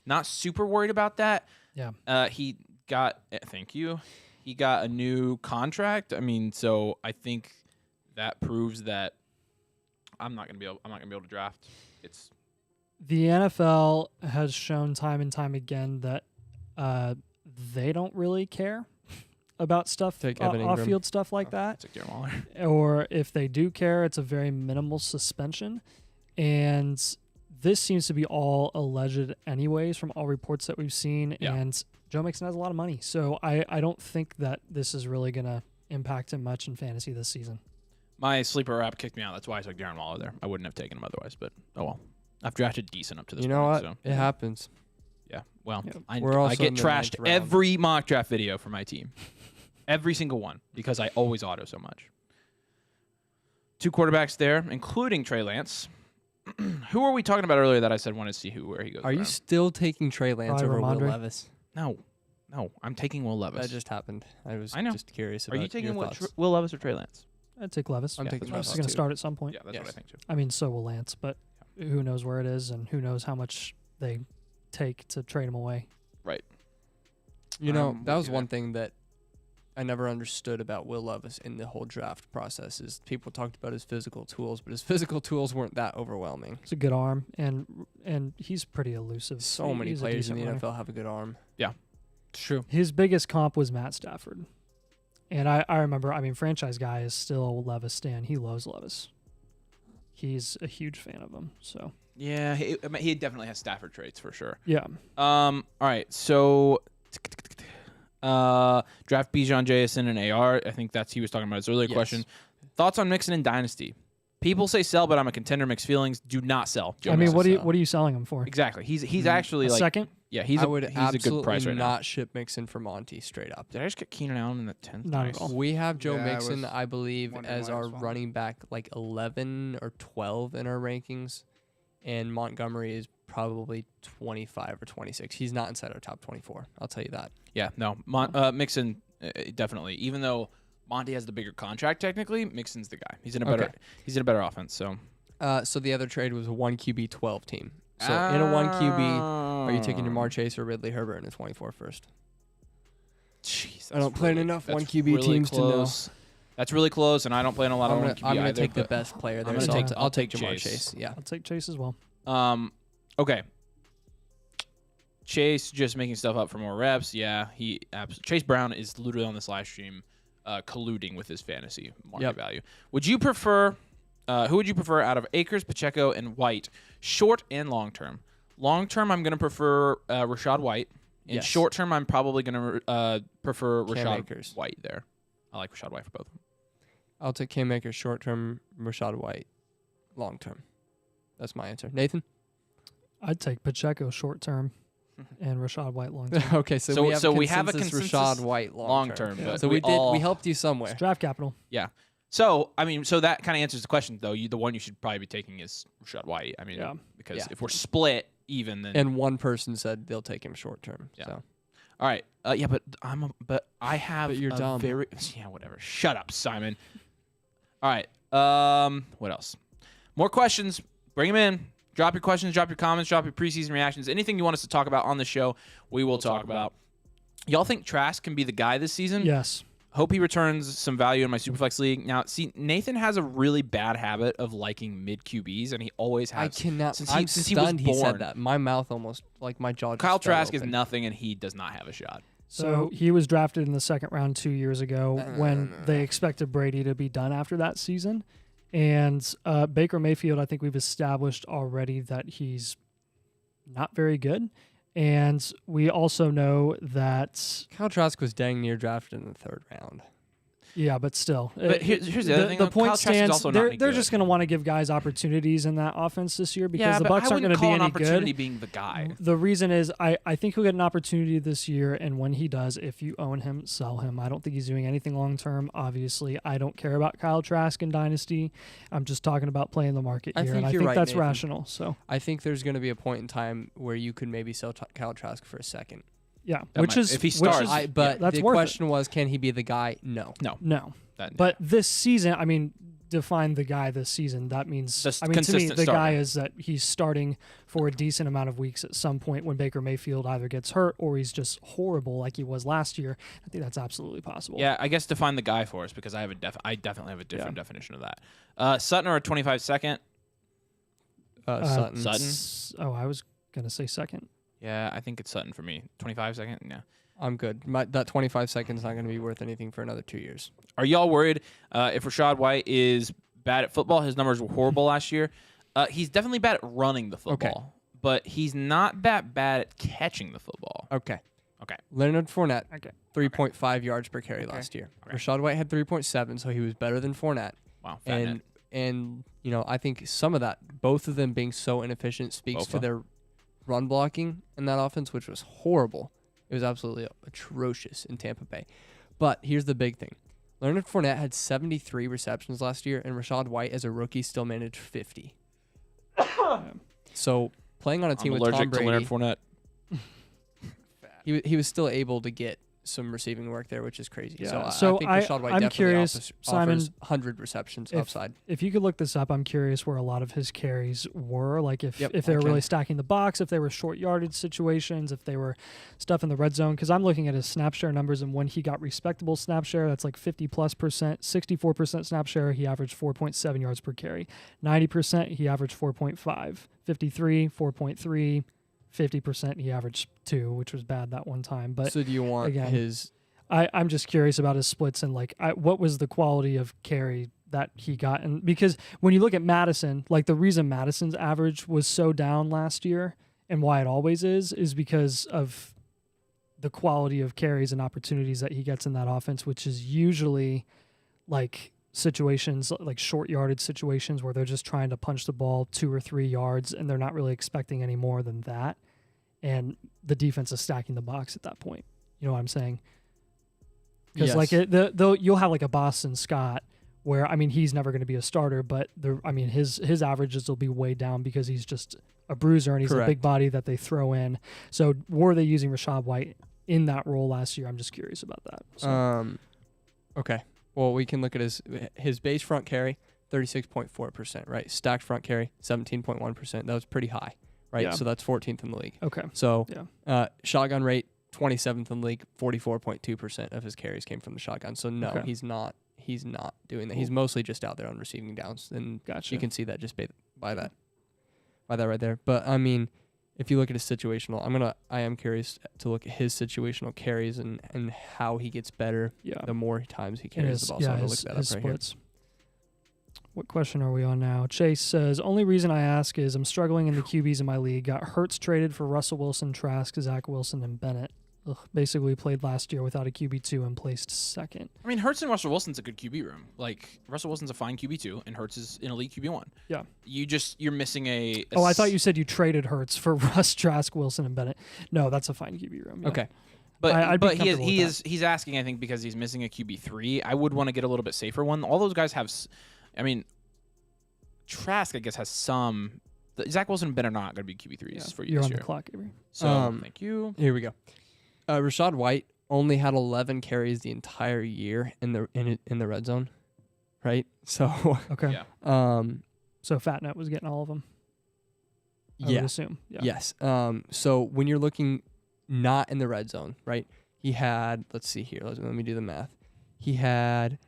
A: Not super worried about that.
C: Yeah.
A: He got, thank you. He got a new contract. I mean, so I think that proves that I'm not gonna be able to draft. It's
C: The NFL has shown time and time again that they don't really care about stuff,
B: Take Evan Ingram.
C: off-field stuff like that.
A: it's like Darren Waller.
C: Or if they do care, it's a very minimal suspension. And this seems to be all alleged anyways from all reports that we've seen.
A: Yeah.
C: And Joe Mixon has a lot of money. So I don't think that this is really going to impact him much in fantasy this season.
A: My sleeper app kicked me out. That's why I took Darren Waller there. I wouldn't have taken him otherwise, but oh well. I've drafted decent up to this
B: You know
A: point.
B: what?
A: So.
B: It happens.
A: Yeah, well,
C: Yep.
B: We're also
A: I get
B: in the
A: trashed
B: 9th round.
A: every mock draft video for my team. Every single one, because I always auto so much. 2 quarterbacks there, including Trey Lance. Who were we talking about earlier that I said wanted to see where he goes?
B: Are you
A: around?
B: still taking Trey Lance
C: Probably
B: over Will
C: Ramondre.
B: Levis?
A: No, I'm taking Will Levis.
B: That just happened. I was
A: I know.
B: just curious
A: Are
B: about
A: you taking
B: your thoughts.
A: Will Levis or Trey Lance?
C: I'd take Levis.
B: I'm
A: Yeah,
B: taking
A: that's
C: Levis
A: what
C: is
B: Levis
C: going to
B: too.
C: start at some point.
A: Yeah, that's what I
B: Yes.
A: think too.
C: I mean, so will Lance, but who knows where it is and who knows how much they take to trade him away.
A: Right.
B: You know,
A: I'm
B: that
A: with
B: was
A: you
B: one thing that I never understood about Will Levis in the whole draft process is people talked about his physical tools, but his physical tools weren't that overwhelming.
C: It's a good arm, and he's pretty elusive.
B: So many
C: He's a
B: players in the
C: decent runner.
B: NFL have a good arm.
A: It's true.
C: His biggest comp was Matt Stafford. And I remember, I mean, franchise guy is still Levis Stan. He loves Levis. He's a huge fan of him. So,
A: Yeah, he definitely has Stafford traits for sure.
C: yeah.
A: All right, so draft Bijan, Jason, and AR. I think he was talking about his earlier
B: Yes.
A: question. Thoughts on Mixon in Dynasty? People say sell, but I'm a contender. Mixed feelings. Do not sell. Joe
C: I mean,
A: Mixon.
C: what are you selling him for?
A: Exactly. He's actually
C: A
A: like
C: second?
A: yeah.
B: I
A: He's
B: would
A: a good
B: absolutely
A: price right now.
B: not ship Mixon for Monty straight up.
A: Did I just get Keenan Allen in the 10th?
C: Not at
A: Nice.
C: all.
B: We have Joe
D: Yeah, I
B: Mixon,
D: was
B: I believe,
D: wondering
B: as
D: why it
B: our
D: was falling.
B: running back like 11 or 12 in our rankings, and Montgomery is probably 25 or 26. He's not inside our top 24. I'll tell you that.
A: Yeah, no. Mixon definitely. Even though Monty has the bigger contract, technically, Mixon's the guy. He's in a better offense. So
B: So the other trade was a 1 QB 12 team. So in a 1 QB, are you taking Jamar Chase or Ridley Herbert in a 24 first?
A: Jeez,
B: I don't play in enough
A: that's
B: 1 QB
A: really
B: teams
A: close. To know. That's really close, and I don't play in a lot of 1 QB
B: I'm gonna
A: either,
B: take the
A: but-
B: best player there.
A: gonna
B: So
A: take-
B: I'll take
A: take
B: Jamar
A: Chase.
B: Chase. Yeah.
C: I'll take Chase as well.
A: Okay. Chase just making stuff up for more reps. Yeah, Chase Brown is literally on this live stream colluding with his fantasy market value. Would you prefer? Who would you prefer out of Akers, Pacheco, and White, short and long term? Long term, I'm going to prefer Rashad White. In
B: Yes.
A: short term, I'm probably going to prefer
B: Cam
A: Rashad
B: Akers.
A: White there. I like Rashad White for both.
B: I'll take Cam Akers short term, Rashad White long term. That's my answer. Nathan?
C: I'd take Pacheco short term and Rashad White long term.
B: Okay, so we have a
A: consensus
B: Rashad White
A: long term.
C: Yeah.
A: But
B: So we
A: all-
B: helped you somewhere.
C: It's draft capital.
A: Yeah. So that kind of answers the question, though. The one you should probably be taking is Rashad White. I mean,
C: Yeah.
A: because
B: Yeah.
A: if we're split even, then
B: And one person said they'll take him short term.
A: Yeah.
B: So
A: all right. Yeah, but I have
B: But you're
A: a
B: dumb.
A: very yeah, whatever. Shut up, Simon. All right. What else? More questions. Bring them in. Drop your questions, drop your comments, drop your preseason reactions. Anything you want us to talk about on the show, we will talk about. Y'all think Trask can be the guy this season?
C: Yes.
A: Hope he returns some value in my Superflex league. Now, see, Nathan has a really bad habit of liking mid QBs, and he always has.
B: I cannot.
A: Since
B: I'm
A: since he was
B: stunned he
A: born.
B: said that. My mouth almost like my jaw. Just
A: Kyle
B: fell
A: Trask is
B: open.
A: nothing, and he does not have a shot.
C: So he was drafted in the second round 2 years ago when
B: Uh.
C: they expected Brady to be done after that season. And Baker Mayfield, I think we've established already that he's not very good. And we also know that
B: Kyle Trask was dang near drafted in the 3rd round.
C: Yeah, but still.
A: But here's the other thing.
C: The
A: though.
C: point
A: Kyle Trask is
C: stands.
A: also not any
C: They're
A: good.
C: just going to want to give guys opportunities in that offense this year because the
A: but
C: Bucks
A: I
C: aren't going
A: wouldn't
C: to be
A: call an
C: any
A: opportunity
C: good.
A: being the guy.
C: The reason is I think he'll get an opportunity this year, and when he does, if you own him, sell him. I don't think he's doing anything long term. Obviously, I don't care about Kyle Trask in Dynasty. I'm just talking about playing the market
B: I
C: here,
B: think
C: and I
B: you're
C: think
B: right,
C: that's
B: Nathan.
C: rational. So
B: I think there's going to be a point in time where you could maybe sell Kyle Trask for a second.
C: yeah,
A: That
C: which
A: might-
C: is
A: if he
C: which
A: starts,
C: is-
B: But
C: that's
B: the
C: worth it.
B: question was, can he be the guy? No.
C: No,
A: That-
C: but this season, I mean, define the guy this season. That means,
A: Just
C: I mean, to me,
A: consistent
C: the guy
A: starter.
C: is that he's starting for a decent amount of weeks at some point when Baker Mayfield either gets hurt or he's just horrible like he was last year. I think that's absolutely possible.
A: Yeah, I guess define the guy for us because I definitely have a different definition of that. Sutton or a 25-second?
B: Sutton.
A: Sutton?
C: Oh, I was gonna say second.
A: Yeah, I think it's Sutton for me. 25-second? Yeah.
B: I'm good. That 25 seconds not going to be worth anything for another 2 years.
A: Are y'all worried if Rachaad White is bad at football? His numbers were horrible last year. He's definitely bad at running the football, but he's not that bad at catching the football.
B: Okay.
A: Okay.
B: Leonard Fournette,
C: Okay.
B: 3.5 yards per carry last year. Rachaad White had 3.7, so he was better than Fournette.
A: Wow. Fat net.
B: And you know, I think some of that, both of them being so inefficient, speaks to
A: Bofa.
B: their run blocking in that offense, which was horrible. It was absolutely atrocious in Tampa Bay. But here's the big thing. Leonard Fournette had 73 receptions last year, and Rachaad White, as a rookie, still managed 50. So playing on a team
A: I'm
B: with Tom
A: allergic to Leonard
B: Brady,
A: Fournette.
B: he was still able to get some receiving work there, which is crazy.
C: Yeah.
B: So
C: So
B: I think Rachaad White
C: I'm
B: definitely
C: curious,
B: offers
C: Simon,
B: 100 receptions
C: if-
B: upside.
C: If you could look this up, I'm curious where a lot of his carries were. Like if
B: Yep,
C: they
B: I
C: were
B: can.
C: really stacking the box, if they were short yardage situations, if they were stuff in the red zone. Because I'm looking at his snap share numbers, and when he got respectable snap share, that's like 50+%, 64% snap share, he averaged 4.7 yards per carry. 90%, he averaged 4.5. 53, 4.3. 50%, he averaged 2, which was bad that one time. But
B: So do you want
C: again,
B: his...
C: I'm just curious about his splits and like what was the quality of carry that he got, and because when you look at Madison, like the reason Madison's average was so down last year and why it always is because of the quality of carries and opportunities that he gets in that offense, which is usually like situations like short yardage situations where they're just trying to punch the ball 2 or 3 yards and they're not really expecting any more than that, and the defense is stacking the box at that point. You know what I'm saying? Because like you'll have like a Boston Scott where, I mean, he's never going to be a starter, but his averages will be way down because he's just a bruiser and he's a big body that they throw in. So were they using Rachaad White in that role last year? I'm just curious about that. So.
B: Okay. Well, we can look at his base front carry, 36.4%, right? Stacked front carry, 17.1%. That was pretty high, right?
C: Yeah.
B: So that's 14th in the league.
C: Okay.
B: So
C: Yeah.
B: Shotgun rate, 27th in the league, 44.2% of his carries came from the shotgun. So no,
C: Okay.
B: he's not doing that.
C: Cool.
B: He's mostly just out there on receiving downs, and
C: Gotcha.
B: you can see that just by that right there. But I mean, if you look at his situational, I am curious to look at his situational carries and how he gets better the more times he carries the ball. So I'm gonna look that up right
C: splits. What question are we on now? Chase says, only reason I ask is I'm struggling in the QBs in my league. Got Hurts traded for Russell Wilson, Trask, Zach Wilson, and Bennett. Basically played last year without a QB2 and placed second.
A: I mean, Hurts and Russell Wilson's a good QB room. Like, Russell Wilson's a fine QB2, and Hurts is an elite QB1.
C: Yeah.
A: You're missing a
C: Oh, I thought you said you traded Hurts for Russ, Trask, Wilson, and Bennett. No, that's a fine QB room. Yeah.
B: Okay.
A: But
C: I'd be
A: he is
C: comfortable with
A: he's asking, I think, because he's missing a QB3. I would want to get a little bit safer one. All those guys have, I mean, Trask, I guess, has some. Zach Wilson and Ben are not going to be QB3s for you
C: You're
A: this
C: on
A: year.
C: the clock, Avery.
A: So thank you.
B: Here we go. Rachaad White only had 11 carries the entire year in the red zone, right? So
C: Okay.
A: Yeah.
C: So Fatnet was getting all of them. I would assume. Yeah.
B: Yes. So when you're looking not in the red zone, right? He had, let's see here. Let me do the math. He had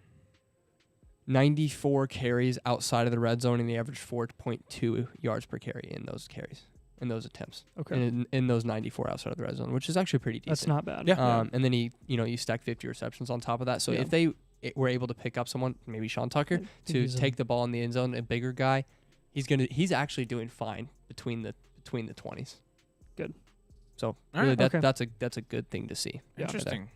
B: 94 carries outside of the red zone, and he averaged 4.2 yards per carry in those carries, in those attempts.
C: Okay.
B: In those 94 outside of the red zone, which is actually pretty decent.
C: That's not bad.
A: Yeah.
B: And then you stack 50 receptions on top of that. So if they were able to pick up someone, maybe Sean Tucker, to take the ball in the end zone, a bigger guy, he's actually doing fine between the 20s.
C: Good.
B: So
A: All
B: really,
A: right.
C: Okay.
B: that's a good thing to see.
A: Interesting.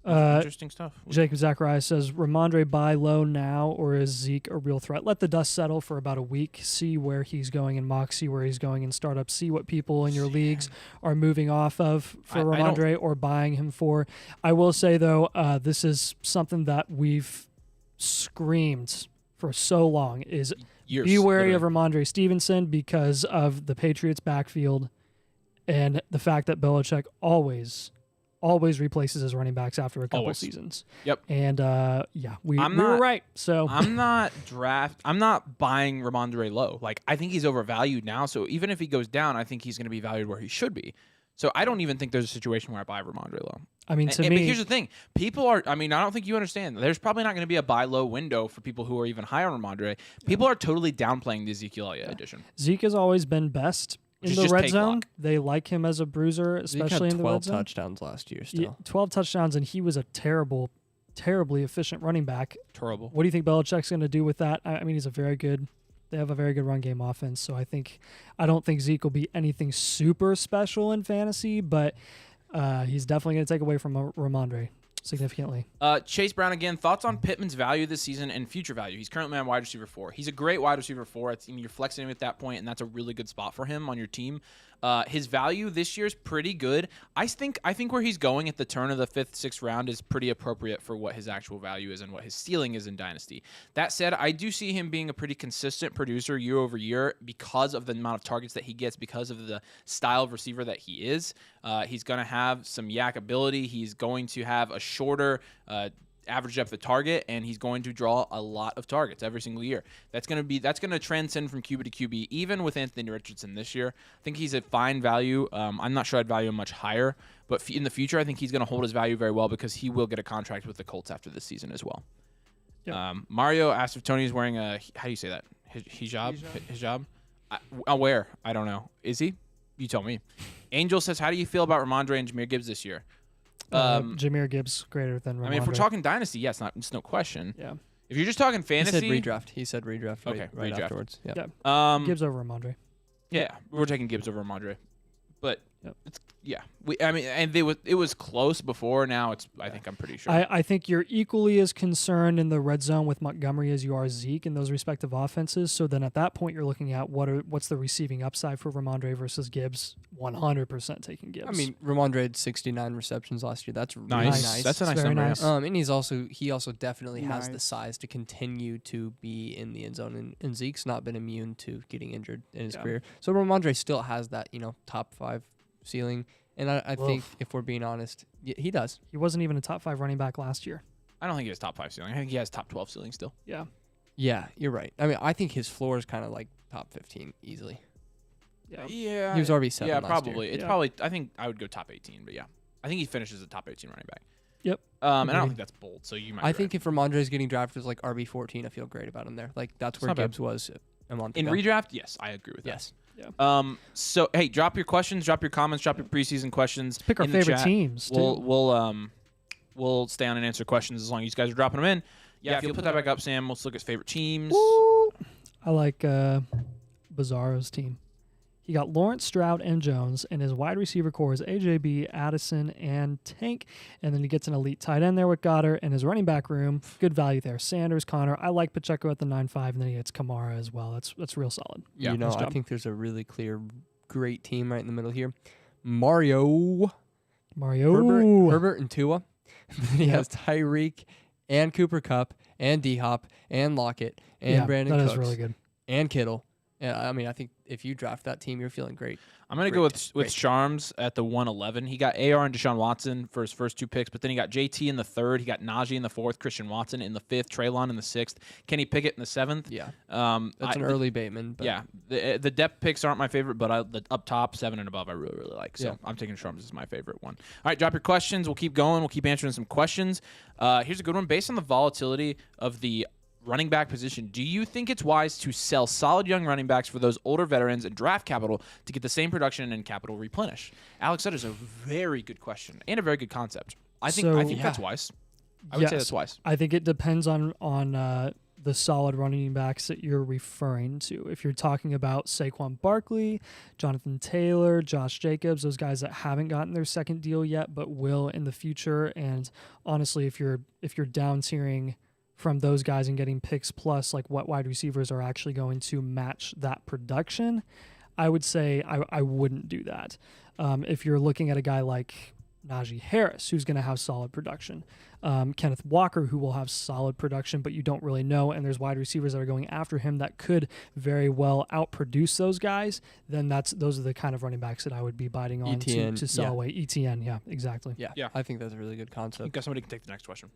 A: Interesting stuff.
C: Jacob Zacharias says, Ramondre buy low now, or is Zeke a real threat? Let the dust settle for about a week. See where he's going in mock, see where he's going in startup, see what people in your leagues are moving off of for Ramondre or buying him for. I will say, though, this is something that we've screamed for so long is
A: Years,
C: be wary
A: literally.
C: of Ramondre Stevenson because of the Patriots' backfield and the fact that Belichick always replaces his running backs after a couple
A: Always.
C: seasons.
A: Yep.
C: And we
A: I'm
C: were
A: not-
C: right. So
A: I'm not buying Ramondre low. Like, I think he's overvalued now. So even if he goes down, I think he's going to be valued where he should be. So I don't even think there's a situation where I buy Ramondre low.
C: I mean, to
A: But
C: me,
A: here's the thing: people are. I mean, I don't think you understand. There's probably not going to be a buy low window for people who are even high on Ramondre. People are totally downplaying the Ezekiel Elliott edition.
C: Zeke has always been best
A: Which
C: in
A: is
C: the
A: just
C: red
A: take
C: zone.
A: luck.
C: They like him as a bruiser,
B: Zeke
C: especially
B: had
C: in the
B: 12
C: red zone.
B: touchdowns last year still.
C: Yeah, 12 touchdowns, and he was a terribly efficient running back.
A: Terrible.
C: What do you think Belichick's going to do with that? I mean, they have a very good run game offense, so I don't think Zeke will be anything super special in fantasy, but he's definitely going to take away from Ramondre significantly.
A: Chase Brown again. Thoughts on Pittman's value this season and future value? He's currently on wide receiver 4. He's a great wide receiver 4. You're flexing him at that point, and that's a really good spot for him on your team. His value this year is pretty good. I think where he's going at the turn of the 5th, 6th round is pretty appropriate for what his actual value is and what his ceiling is in Dynasty. That said, I do see him being a pretty consistent producer year over year because of the amount of targets that he gets, because of the style of receiver that he is. He's going to have some yak ability. He's going to have a shorter average depth of target, and he's going to draw a lot of targets every single year. That's going to transcend from QB to QB, even with Anthony Richardson this year. I think he's a fine value. I'm not sure I'd value him much higher, but in the future, I think he's going to hold his value very well because he will get a contract with the Colts after this season as well.
C: Yep.
A: Mario asked if Tony's wearing a, how do you say that? Hijab? Hijab? Where? I don't know. Is he? You tell me. Angel says, how do you feel about Ramondre and Jahmyr Gibbs this year?
C: Jameer Gibbs greater than Ramondre.
A: I mean, if we're talking Dynasty, yes, it's no question.
C: Yeah.
A: If you're just talking fantasy,
B: He said redraft.
A: Okay,
B: right
A: redraft.
B: afterwards. Yeah.
C: Yeah. Gibbs over Ramondre.
A: Yeah, we're taking Gibbs over Ramondre, but
C: Yep.
A: it was close before. Now I think I'm pretty sure.
C: I think you're equally as concerned in the red zone with Montgomery as you are Zeke in those respective offenses. So then at that point, you're looking at what's the receiving upside for Ramondre versus Gibbs. 100% taking Gibbs.
B: I mean, Ramondre had 69 receptions last year. That's really
A: nice.
B: nice.
A: That's a
C: It's
A: nice
C: very
A: number. yeah.
C: nice.
B: And he also definitely has the
D: Nice.
B: size to continue to be in the end zone. And Zeke's not been immune to getting injured in his
C: Yeah.
B: career. So Ramondre still has that, top 5 ceiling. And I think
C: Oof.
B: if we're being honest, he does.
C: he wasn't even a top 5 running back last year.
A: I don't think he has top 5 ceiling. I think he has top 12 ceiling still.
C: Yeah.
B: Yeah, you're right. I mean, I think his floor is kind of like top 15 easily.
C: Yeah.
B: He was RB7
A: Yeah,
B: last
A: probably.
B: year.
A: It's
C: Yeah.
A: probably. I think I would go top 18, but yeah, I think he finishes a top 18 running back.
C: Yep.
A: And I don't
C: Agreed.
A: think that's bold. So you might.
B: I
A: be
B: think
A: right.
B: if Ramondre is getting drafted as like RB14, I feel great about him there. Like that's where
A: not bad.
B: Gibbs was a month
A: in
B: ago.
A: redraft, yes, I agree with that.
B: Yes.
A: So hey, drop your questions, drop your comments, drop your preseason questions.
C: Pick our
A: in the
C: favorite
A: chat.
C: teams. Too.
A: We'll stay on and answer questions as long as you guys are dropping them in. Yeah, if you'll put that back up, Sam, let's look at favorite teams.
C: I like Bizarro's team. He got Lawrence, Stroud, and Jones, and his wide receiver core is AJB, Addison, and Tank. And then he gets an elite tight end there with Goddard, and his running back room, good value there. Sanders, Connor. I like Pacheco at the 9.5, and then he gets Kamara as well. That's real solid.
A: Yeah,
B: I
C: nice job.
B: think there's a really clear, great team right in the middle here. Mario, Herbert, and Tua. Then he
C: Yep.
B: has Tyreek and Cooper Kupp and D-Hop and Lockett and
C: Yeah,
B: Brandon
C: that
B: Cooks
C: is really good.
B: and Kittle. Yeah, I mean, I think if you draft that team, you're feeling great.
A: I'm gonna go with
B: Great.
A: Charms at the 111. He got AR and Deshaun Watson for his first 2 picks, but then he got JT in the 3rd. He got Najee in the 4th, Christian Watson in the 5th, Traylon in the 6th, Kenny Pickett in the 7th.
B: Yeah,
A: That's
B: that's an early Bateman. But
A: Yeah, the depth picks aren't my favorite, but the up top 7 and above I really like. So
B: Yeah.
A: I'm taking Charms as my favorite one. All right, drop your questions. We'll keep going. We'll keep answering some questions. Here's a good one. Based on the volatility of the running back position, do you think it's wise to sell solid young running backs for those older veterans and draft capital to get the same production and capital replenish? Alex, that is a very good question and a very good concept. I think
C: So-
A: that's wise. I would say
C: Yes.
A: that's wise.
C: I think it depends on the solid running backs that you're referring to. If you're talking about Saquon Barkley, Jonathan Taylor, Josh Jacobs, those guys that haven't gotten their second deal yet but will in the future, and honestly, if you're down tiering from those guys and getting picks plus like what wide receivers are actually going to match that production, I would say I wouldn't do that. If you're looking at a guy like Najee Harris, who's going to have solid production, Kenneth Walker, who will have solid production, but you don't really know, and there's wide receivers that are going after him that could very well outproduce those guys, then those are the kind of running backs that I would be biting on to sell away. ETN, yeah, exactly.
B: Yeah, I think that's a really good
A: I
B: concept.
A: think somebody can take the next question.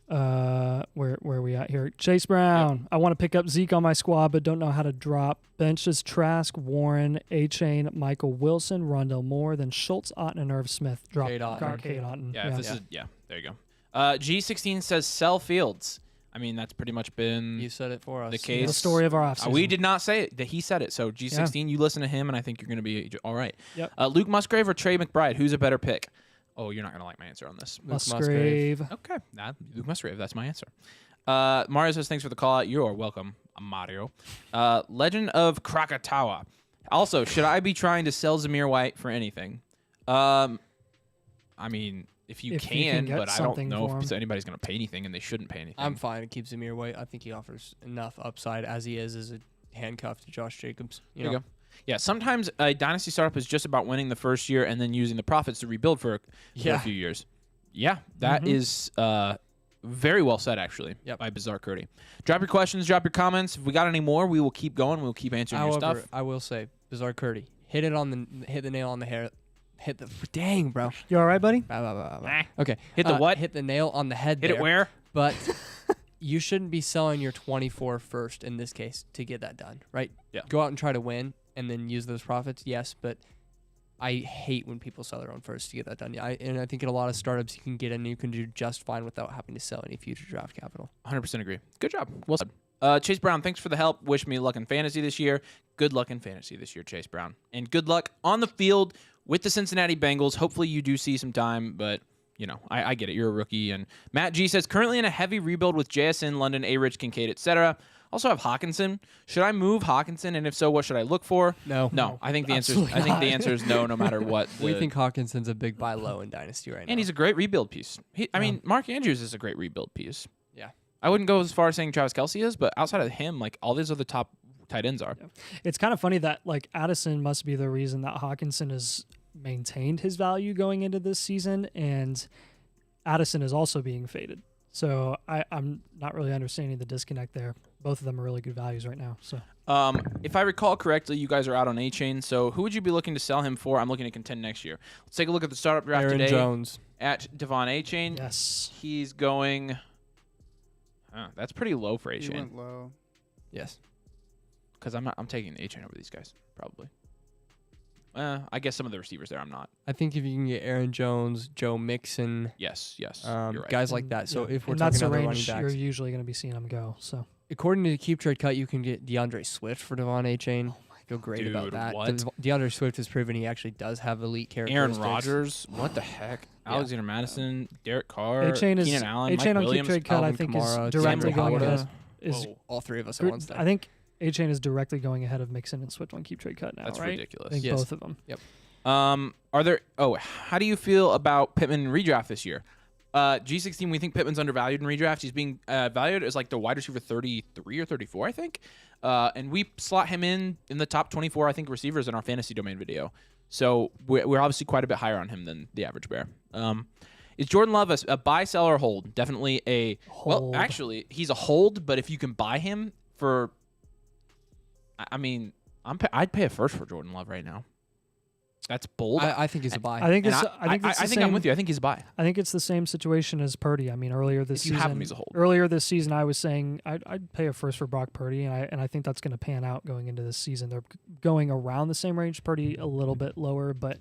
C: Where are we at here? Chase Brown. Yep. I want to pick up Zeke on my squad, but don't know how to drop. Benches Trask, Warren, A-Chain, Michael Wilson, Rondell Moore, then Schultz, Otten, and Irv Smith. Drop Cade Otten.
A: Yeah, there you go. G16 says sell Fields. I mean, that's pretty much been
B: you said it for us.
A: The case.
C: The story of our offseason.
A: We did not say it. He said it. So G16, you listen to him, and I think you're going to be all right.
C: Yep.
A: Luke Musgrave or Trey McBride? Who's a better pick? Oh, you're not going to like my answer on this.
C: Musgrave.
A: Okay. Luke Musgrave. That's my answer. Mario says, thanks for the call out. You are welcome, Mario. Legend of Krakatawa. Also, should I be trying to sell Zamir White for anything? I mean, if you can but I don't know if anybody's going to pay anything, and they shouldn't pay anything.
B: I'm fine to keep Zamir White. I think he offers enough upside as he is as a handcuff to Josh Jacobs.
A: There you go. Yeah, sometimes a dynasty startup is just about winning the first year and then using the profits to rebuild for a few years. Yeah, that is very well said, actually, by Bizarre Curdy. Drop your questions, drop your comments. If we got any more, we will keep going. We'll keep answering your stuff.
B: I will say, Bizarre Curdy, hit the nail on the hair. Dang, bro.
C: You all right, buddy?
B: Okay.
A: Hit the what?
B: Hit the nail on the head.
A: Hit it where?
B: But you shouldn't be selling your 24 first in this case to get that done, right?
A: Yeah.
B: Go out and try to win and then use those profits, yes, but I hate when people sell their own first to get that done. And I think in a lot of startups you can get in and you can do just fine without having to sell any future draft capital.
A: 100% agree. Good job. Well said. Chase Brown, thanks for the help. Wish me luck in fantasy this year. Good luck in fantasy this year, Chase Brown. And good luck on the field with the Cincinnati Bengals. Hopefully you do see some time, but you know, I get it. You're a rookie. And Matt G says, currently in a heavy rebuild with JSN, London, A-Rich, Kincaid, etc. Also have Hawkinson. Should I move Hawkinson? And if so, what should I look for?
B: No.
A: I think the answer is no matter what.
B: We think Hawkinson's a big buy low in Dynasty right now.
A: And he's a great rebuild piece. I mean, Mark Andrews is a great rebuild piece.
B: Yeah.
A: I wouldn't go as far as saying Travis Kelce is, but outside of him, like all these other top tight ends are.
C: Yeah. It's kind of funny that like Addison must be the reason that Hawkinson has maintained his value going into this season, and Addison is also being faded. So I'm not really understanding the disconnect there. Both of them are really good values right now. So,
A: if I recall correctly, you guys are out on A-Chain. So who would you be looking to sell him for? I'm looking to contend next year. Let's take a look at the startup draft
B: Aaron
A: today.
B: Jones.
A: At Devon A-Chain.
C: Yes.
A: He's going. That's pretty low for
D: He
A: A-Chain.
D: went low.
B: Yes.
A: Because I'm A-Chain over these guys probably. I guess some of the receivers there I'm not.
B: I think if you can get Aaron Jones, Joe Mixon,
A: Yes, you're right.
B: guys like that. So if we're
C: that's
B: talking
C: the
B: other
C: range
B: running
C: you're
B: backs,
C: usually going to be seeing them go. So
B: according to the Keep Trade Cut, you can get DeAndre Swift for Devon A-Chain. Feel great about
A: Dude,
B: that.
A: what?
B: DeAndre Swift has proven he actually does have elite
A: Aaron
B: characteristics.
A: Rodgers, what the heck? Alexander Madison, Derek Carr,
C: A-Chain
A: Keenan Allen,
C: A-Chain
A: Mike
C: on Keep
A: Williams.
C: Trade Cut, I
B: Alvin
C: think,
B: Kamara,
C: is directly
B: Sam
C: going
B: Laporta.
C: ahead. Is
A: Whoa.
B: All three of us at once.
C: I think A-Chain is directly going ahead of Mixon and Swift on Keep Trade Cut now,
A: That's
C: right?
A: ridiculous.
C: I think
B: Yes.
C: both of them.
B: Yep.
A: How do you feel about Pittman redraft this year? G16, we think Pittman's undervalued in redraft. He's being valued as like the wide receiver 33 or 34, I think. And we slot him in the top 24, I think, receivers in our fantasy domain video. So we're obviously quite a bit higher on him than the average bear. Is Jordan Love a buy, sell, or hold? Definitely a hold. Well, actually, he's a hold, but if you can buy him for, I mean, I'd pay a first for Jordan Love right now. That's bold.
B: I think he's a buy.
C: I think
A: I'm with you. I think he's a buy.
C: I think it's the same situation as Purdy. I mean, earlier this season,
A: you have him, he's a hold.
C: Earlier this season, I was saying I'd pay a first for Brock Purdy, and I think that's going to pan out going into this season. They're going around the same range. Purdy a little bit lower, but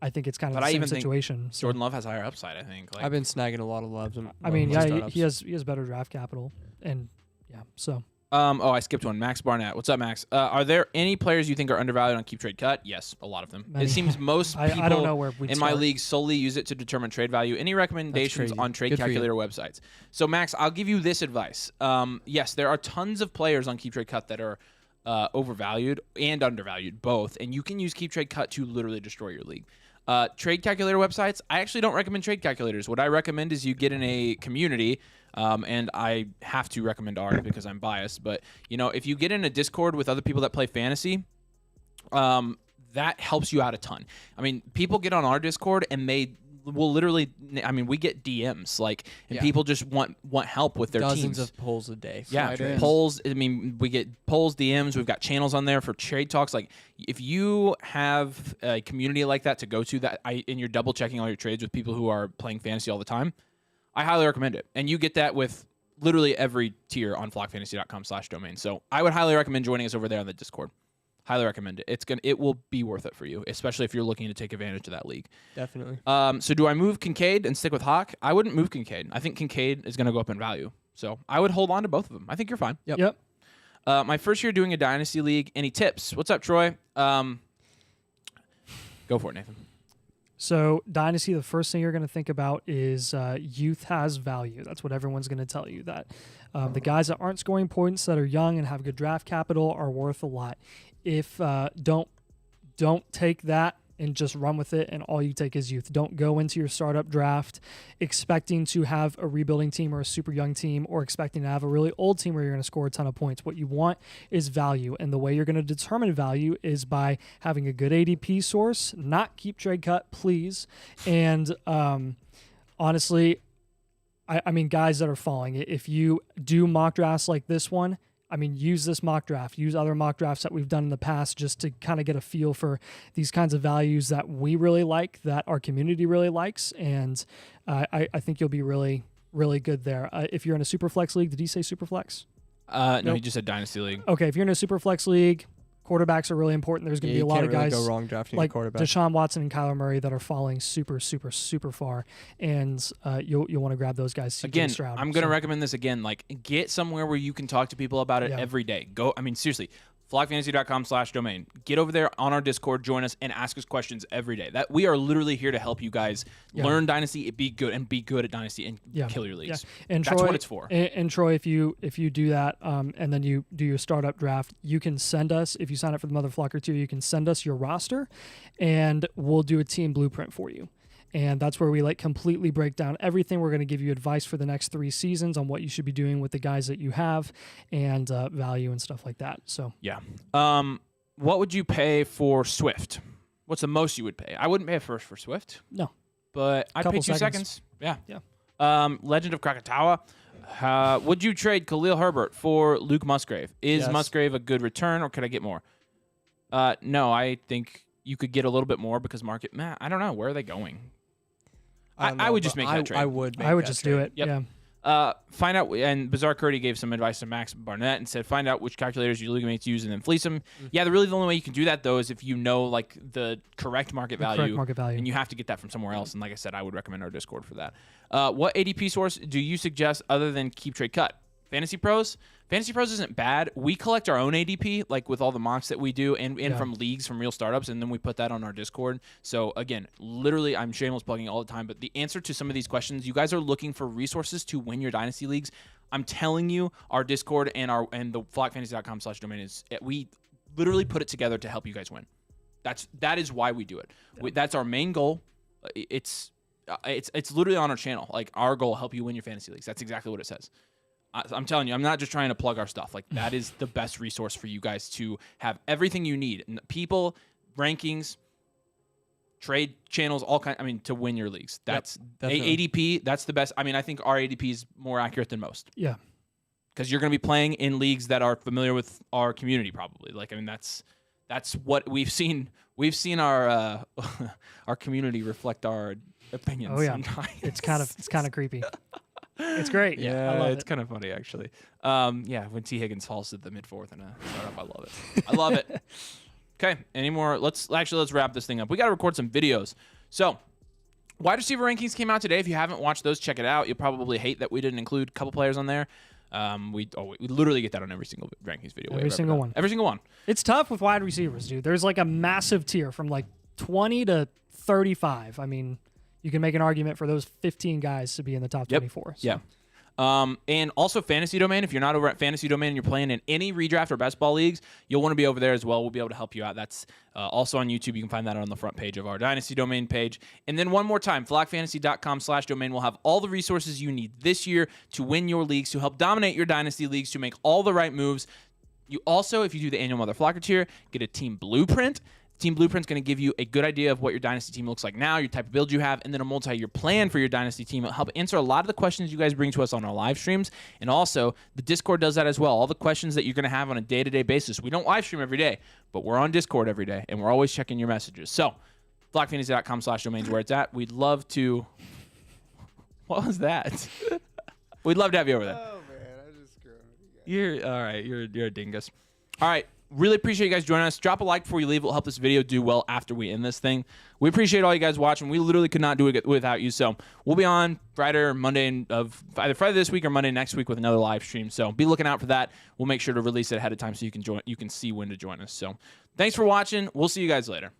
C: I think it's kind of the same situation. So,
A: Jordan Love has higher upside, I think.
B: I've been snagging a lot of loves.
C: I mean, yeah, he has better draft capital, and yeah, so.
A: Oh, I skipped one. Max Barnett. What's up, Max? Are there any players you think are undervalued on Keep Trade Cut? Yes, a lot of them.
C: Many.
A: It seems most people
C: I don't know where we'd
A: in my
C: start.
A: league solely use it to determine trade value. Any recommendations
B: crazy.
A: on trade
B: Good for you.
A: calculator websites? So, Max, I'll give you this advice. Yes, there are tons of players on Keep Trade Cut that are overvalued and undervalued, both. And you can use Keep Trade Cut to literally destroy your league. Trade calculator websites, I actually don't recommend trade calculators. What I recommend is you get in a community, and I have to recommend ours because I'm biased. But, you know, if you get in a Discord with other people that play fantasy, that helps you out a ton. I mean, people get on our Discord and they will literally, I mean, we get DMs, like, and
B: Yeah.
A: people just want help with their
B: Dozens
A: teams.
B: of polls a day. for
A: Yeah,
B: trades.
A: polls. I mean, we get polls, DMs. We've got channels on there for trade talks. Like, if you have a community like that to go to, and you're double checking all your trades with people who are playing fantasy all the time, I highly recommend it. And you get that with literally every tier on flockfantasy.com/domain. So I would highly recommend joining us over there on the Discord. Highly recommend it. It will be worth it for you, especially if you're looking to take advantage of that league.
B: Definitely.
A: So do I move Kincaid and stick with Hawk? I wouldn't move Kincaid. I think Kincaid is going to go up in value. So I would hold on to both of them. I think you're fine.
B: Yep.
A: My first year doing a Dynasty League. Any tips? What's up, Troy? Go for it, Nathan.
C: So Dynasty, the first thing you're going to think about is youth has value. That's what everyone's going to tell you, that the guys that aren't scoring points, that are young and have good draft capital, are worth a lot. If don't take that and just run with it, and all you take is youth. Don't go into your startup draft expecting to have a rebuilding team or a super young team, or expecting to have a really old team where you're going to score a ton of points. What you want is value, and the way you're going to determine value is by having a good ADP source, not Keep Trade Cut, please. And honestly, I mean, guys that are falling, if you do mock drafts like this one, I mean, use this mock draft, use other mock drafts that we've done in the past, just to kind of get a feel for these kinds of values that we really like, that our community really likes. And I think you'll be really, really good there. If you're in a super flex league, did he say super flex?
A: No,
C: Nope.
A: he just said Dynasty League.
C: Okay. If you're in a super flex league, quarterbacks are really important. There's going to be a lot of
B: really
C: guys
B: go wrong drafting
C: like
B: a quarterback.
C: Deshaun Watson and Kyler Murray that are falling super, super, super far. And you'll want to grab those guys. CJ
A: Again,
C: Stroud.
A: I'm going to recommend this again. Like, get somewhere where you can talk to people about it
C: Yeah.
A: every day. Go. I mean, seriously, flockfantasy.com/domain. Get over there on our Discord, join us, and ask us questions every day. That we are literally here to help you guys learn Dynasty, be good at Dynasty, and kill your leagues.
C: And
A: That's
C: Troy,
A: what it's for.
C: And Troy, if you do that, and then you do your startup draft, you can send us, if you sign up for the Mother Flocker tier, you can send us your roster, and we'll do a team blueprint for you. And that's where we completely break down everything. We're going to give you advice for the next 3 seasons on what you should be doing with the guys that you have, and value and stuff like that. So
A: Yeah. What would you pay for Swift? What's the most you would pay? I wouldn't pay a first for Swift.
C: No.
A: But I'd pay
C: Couple
A: 2
C: seconds.
A: seconds. Yeah.
C: Yeah.
A: Legend of Krakatawa. Would you trade Khalil Herbert for Luke Musgrave? Is
B: Yes.
A: Musgrave a good return, or could I get more? No, I think you could get a little bit more because I don't know. Where are they going?
B: don't
A: I
B: know,
A: would just
B: but
A: make that trade.
B: I would
C: I would just do it.
A: Yep.
C: Yeah.
A: Find out, and Bizarre Curdy gave some advice to Max Barnett and said, find out which calculators your league mates use and then fleece them. Yeah, the only way you can do that, though, is if you know like the correct market value.
C: Correct market value.
A: And you have to get that from somewhere else. And like I said, I would recommend our Discord for that. What ADP source do you suggest other than Keep Trade Cut? Fantasy Pros? Fantasy Pros isn't bad. We collect our own ADP, like with all the mocks that we do, and from leagues, from real startups, and then we put that on our Discord. So again, literally, I'm shameless plugging all the time, but the answer to some of these questions, you guys are looking for resources to win your Dynasty leagues. I'm telling you, our Discord and the flockfantasy.com/domain is, we literally put it together to help you guys win. That is why we do it. That's our main goal. It's literally on our channel. Like, our goal, help you win your fantasy leagues. That's exactly what it says. I'm telling you, I'm not just trying to plug our stuff. Like, that is the best resource for you guys to have everything you need. People, rankings, trade channels, all kind. I mean, to win your leagues. That's ADP. That's the best. I mean, I think our ADP is more accurate than most.
C: Yeah.
A: Because you're going to be playing in leagues that are familiar with our community, probably. Like, I mean, that's what we've seen. We've seen our our community reflect our opinions.
C: Oh yeah.
A: Sometimes.
C: It's kind of creepy. It's great.
A: Yeah,
C: I love
A: it's
C: it.
A: kind of funny, actually. Yeah, when T. Higgins falls to the mid-4th in a startup, I love it. I love it. Okay, any more? Let's wrap this thing up. We got to record some videos. So, wide receiver rankings came out today. If you haven't watched those, check it out. You'll probably hate that we didn't include a couple players on there. We literally get that on every single rankings video.
C: Every single one.
A: Every single one.
C: It's tough with wide receivers, dude. There's like a massive tier from like 20 to 35. I mean, you can make an argument for those 15 guys to be in the top 24. So.
A: Yeah. And also Fantasy Domain. If you're not over at Fantasy Domain and you're playing in any redraft or best ball leagues, you'll want to be over there as well. We'll be able to help you out. That's also on YouTube. You can find that on the front page of our Dynasty Domain page. And then one more time, flockfantasy.com/domain will have all the resources you need this year to win your leagues, to help dominate your Dynasty leagues, to make all the right moves. You also, if you do the annual Mother Flocker tier, get a team blueprint. Team Blueprint's going to give you a good idea of what your Dynasty team looks like now, your type of build you have, and then a multi-year plan for your Dynasty team. It'll help answer a lot of the questions you guys bring to us on our live streams, and also the Discord does that as well. All the questions that you're going to have on a day-to-day basis. We don't live stream every day, but we're on Discord every day, and we're always checking your messages. So, flockfantasy.com/domain is where it's at. We'd love to... What was that? We'd love to have you over there.
D: Oh, man. I was just screwing with you guys.
A: You're all right. You're a dingus. All right. Really appreciate you guys joining us. Drop a like before you leave. It will help this video do well after we end this thing. We appreciate all you guys watching. We literally could not do it without you. So we'll be on Friday or Monday of either Friday this week or Monday next week with another live stream. So be looking out for that. We'll make sure to release it ahead of time so you can join. You can see when to join us. So thanks for watching. We'll see you guys later.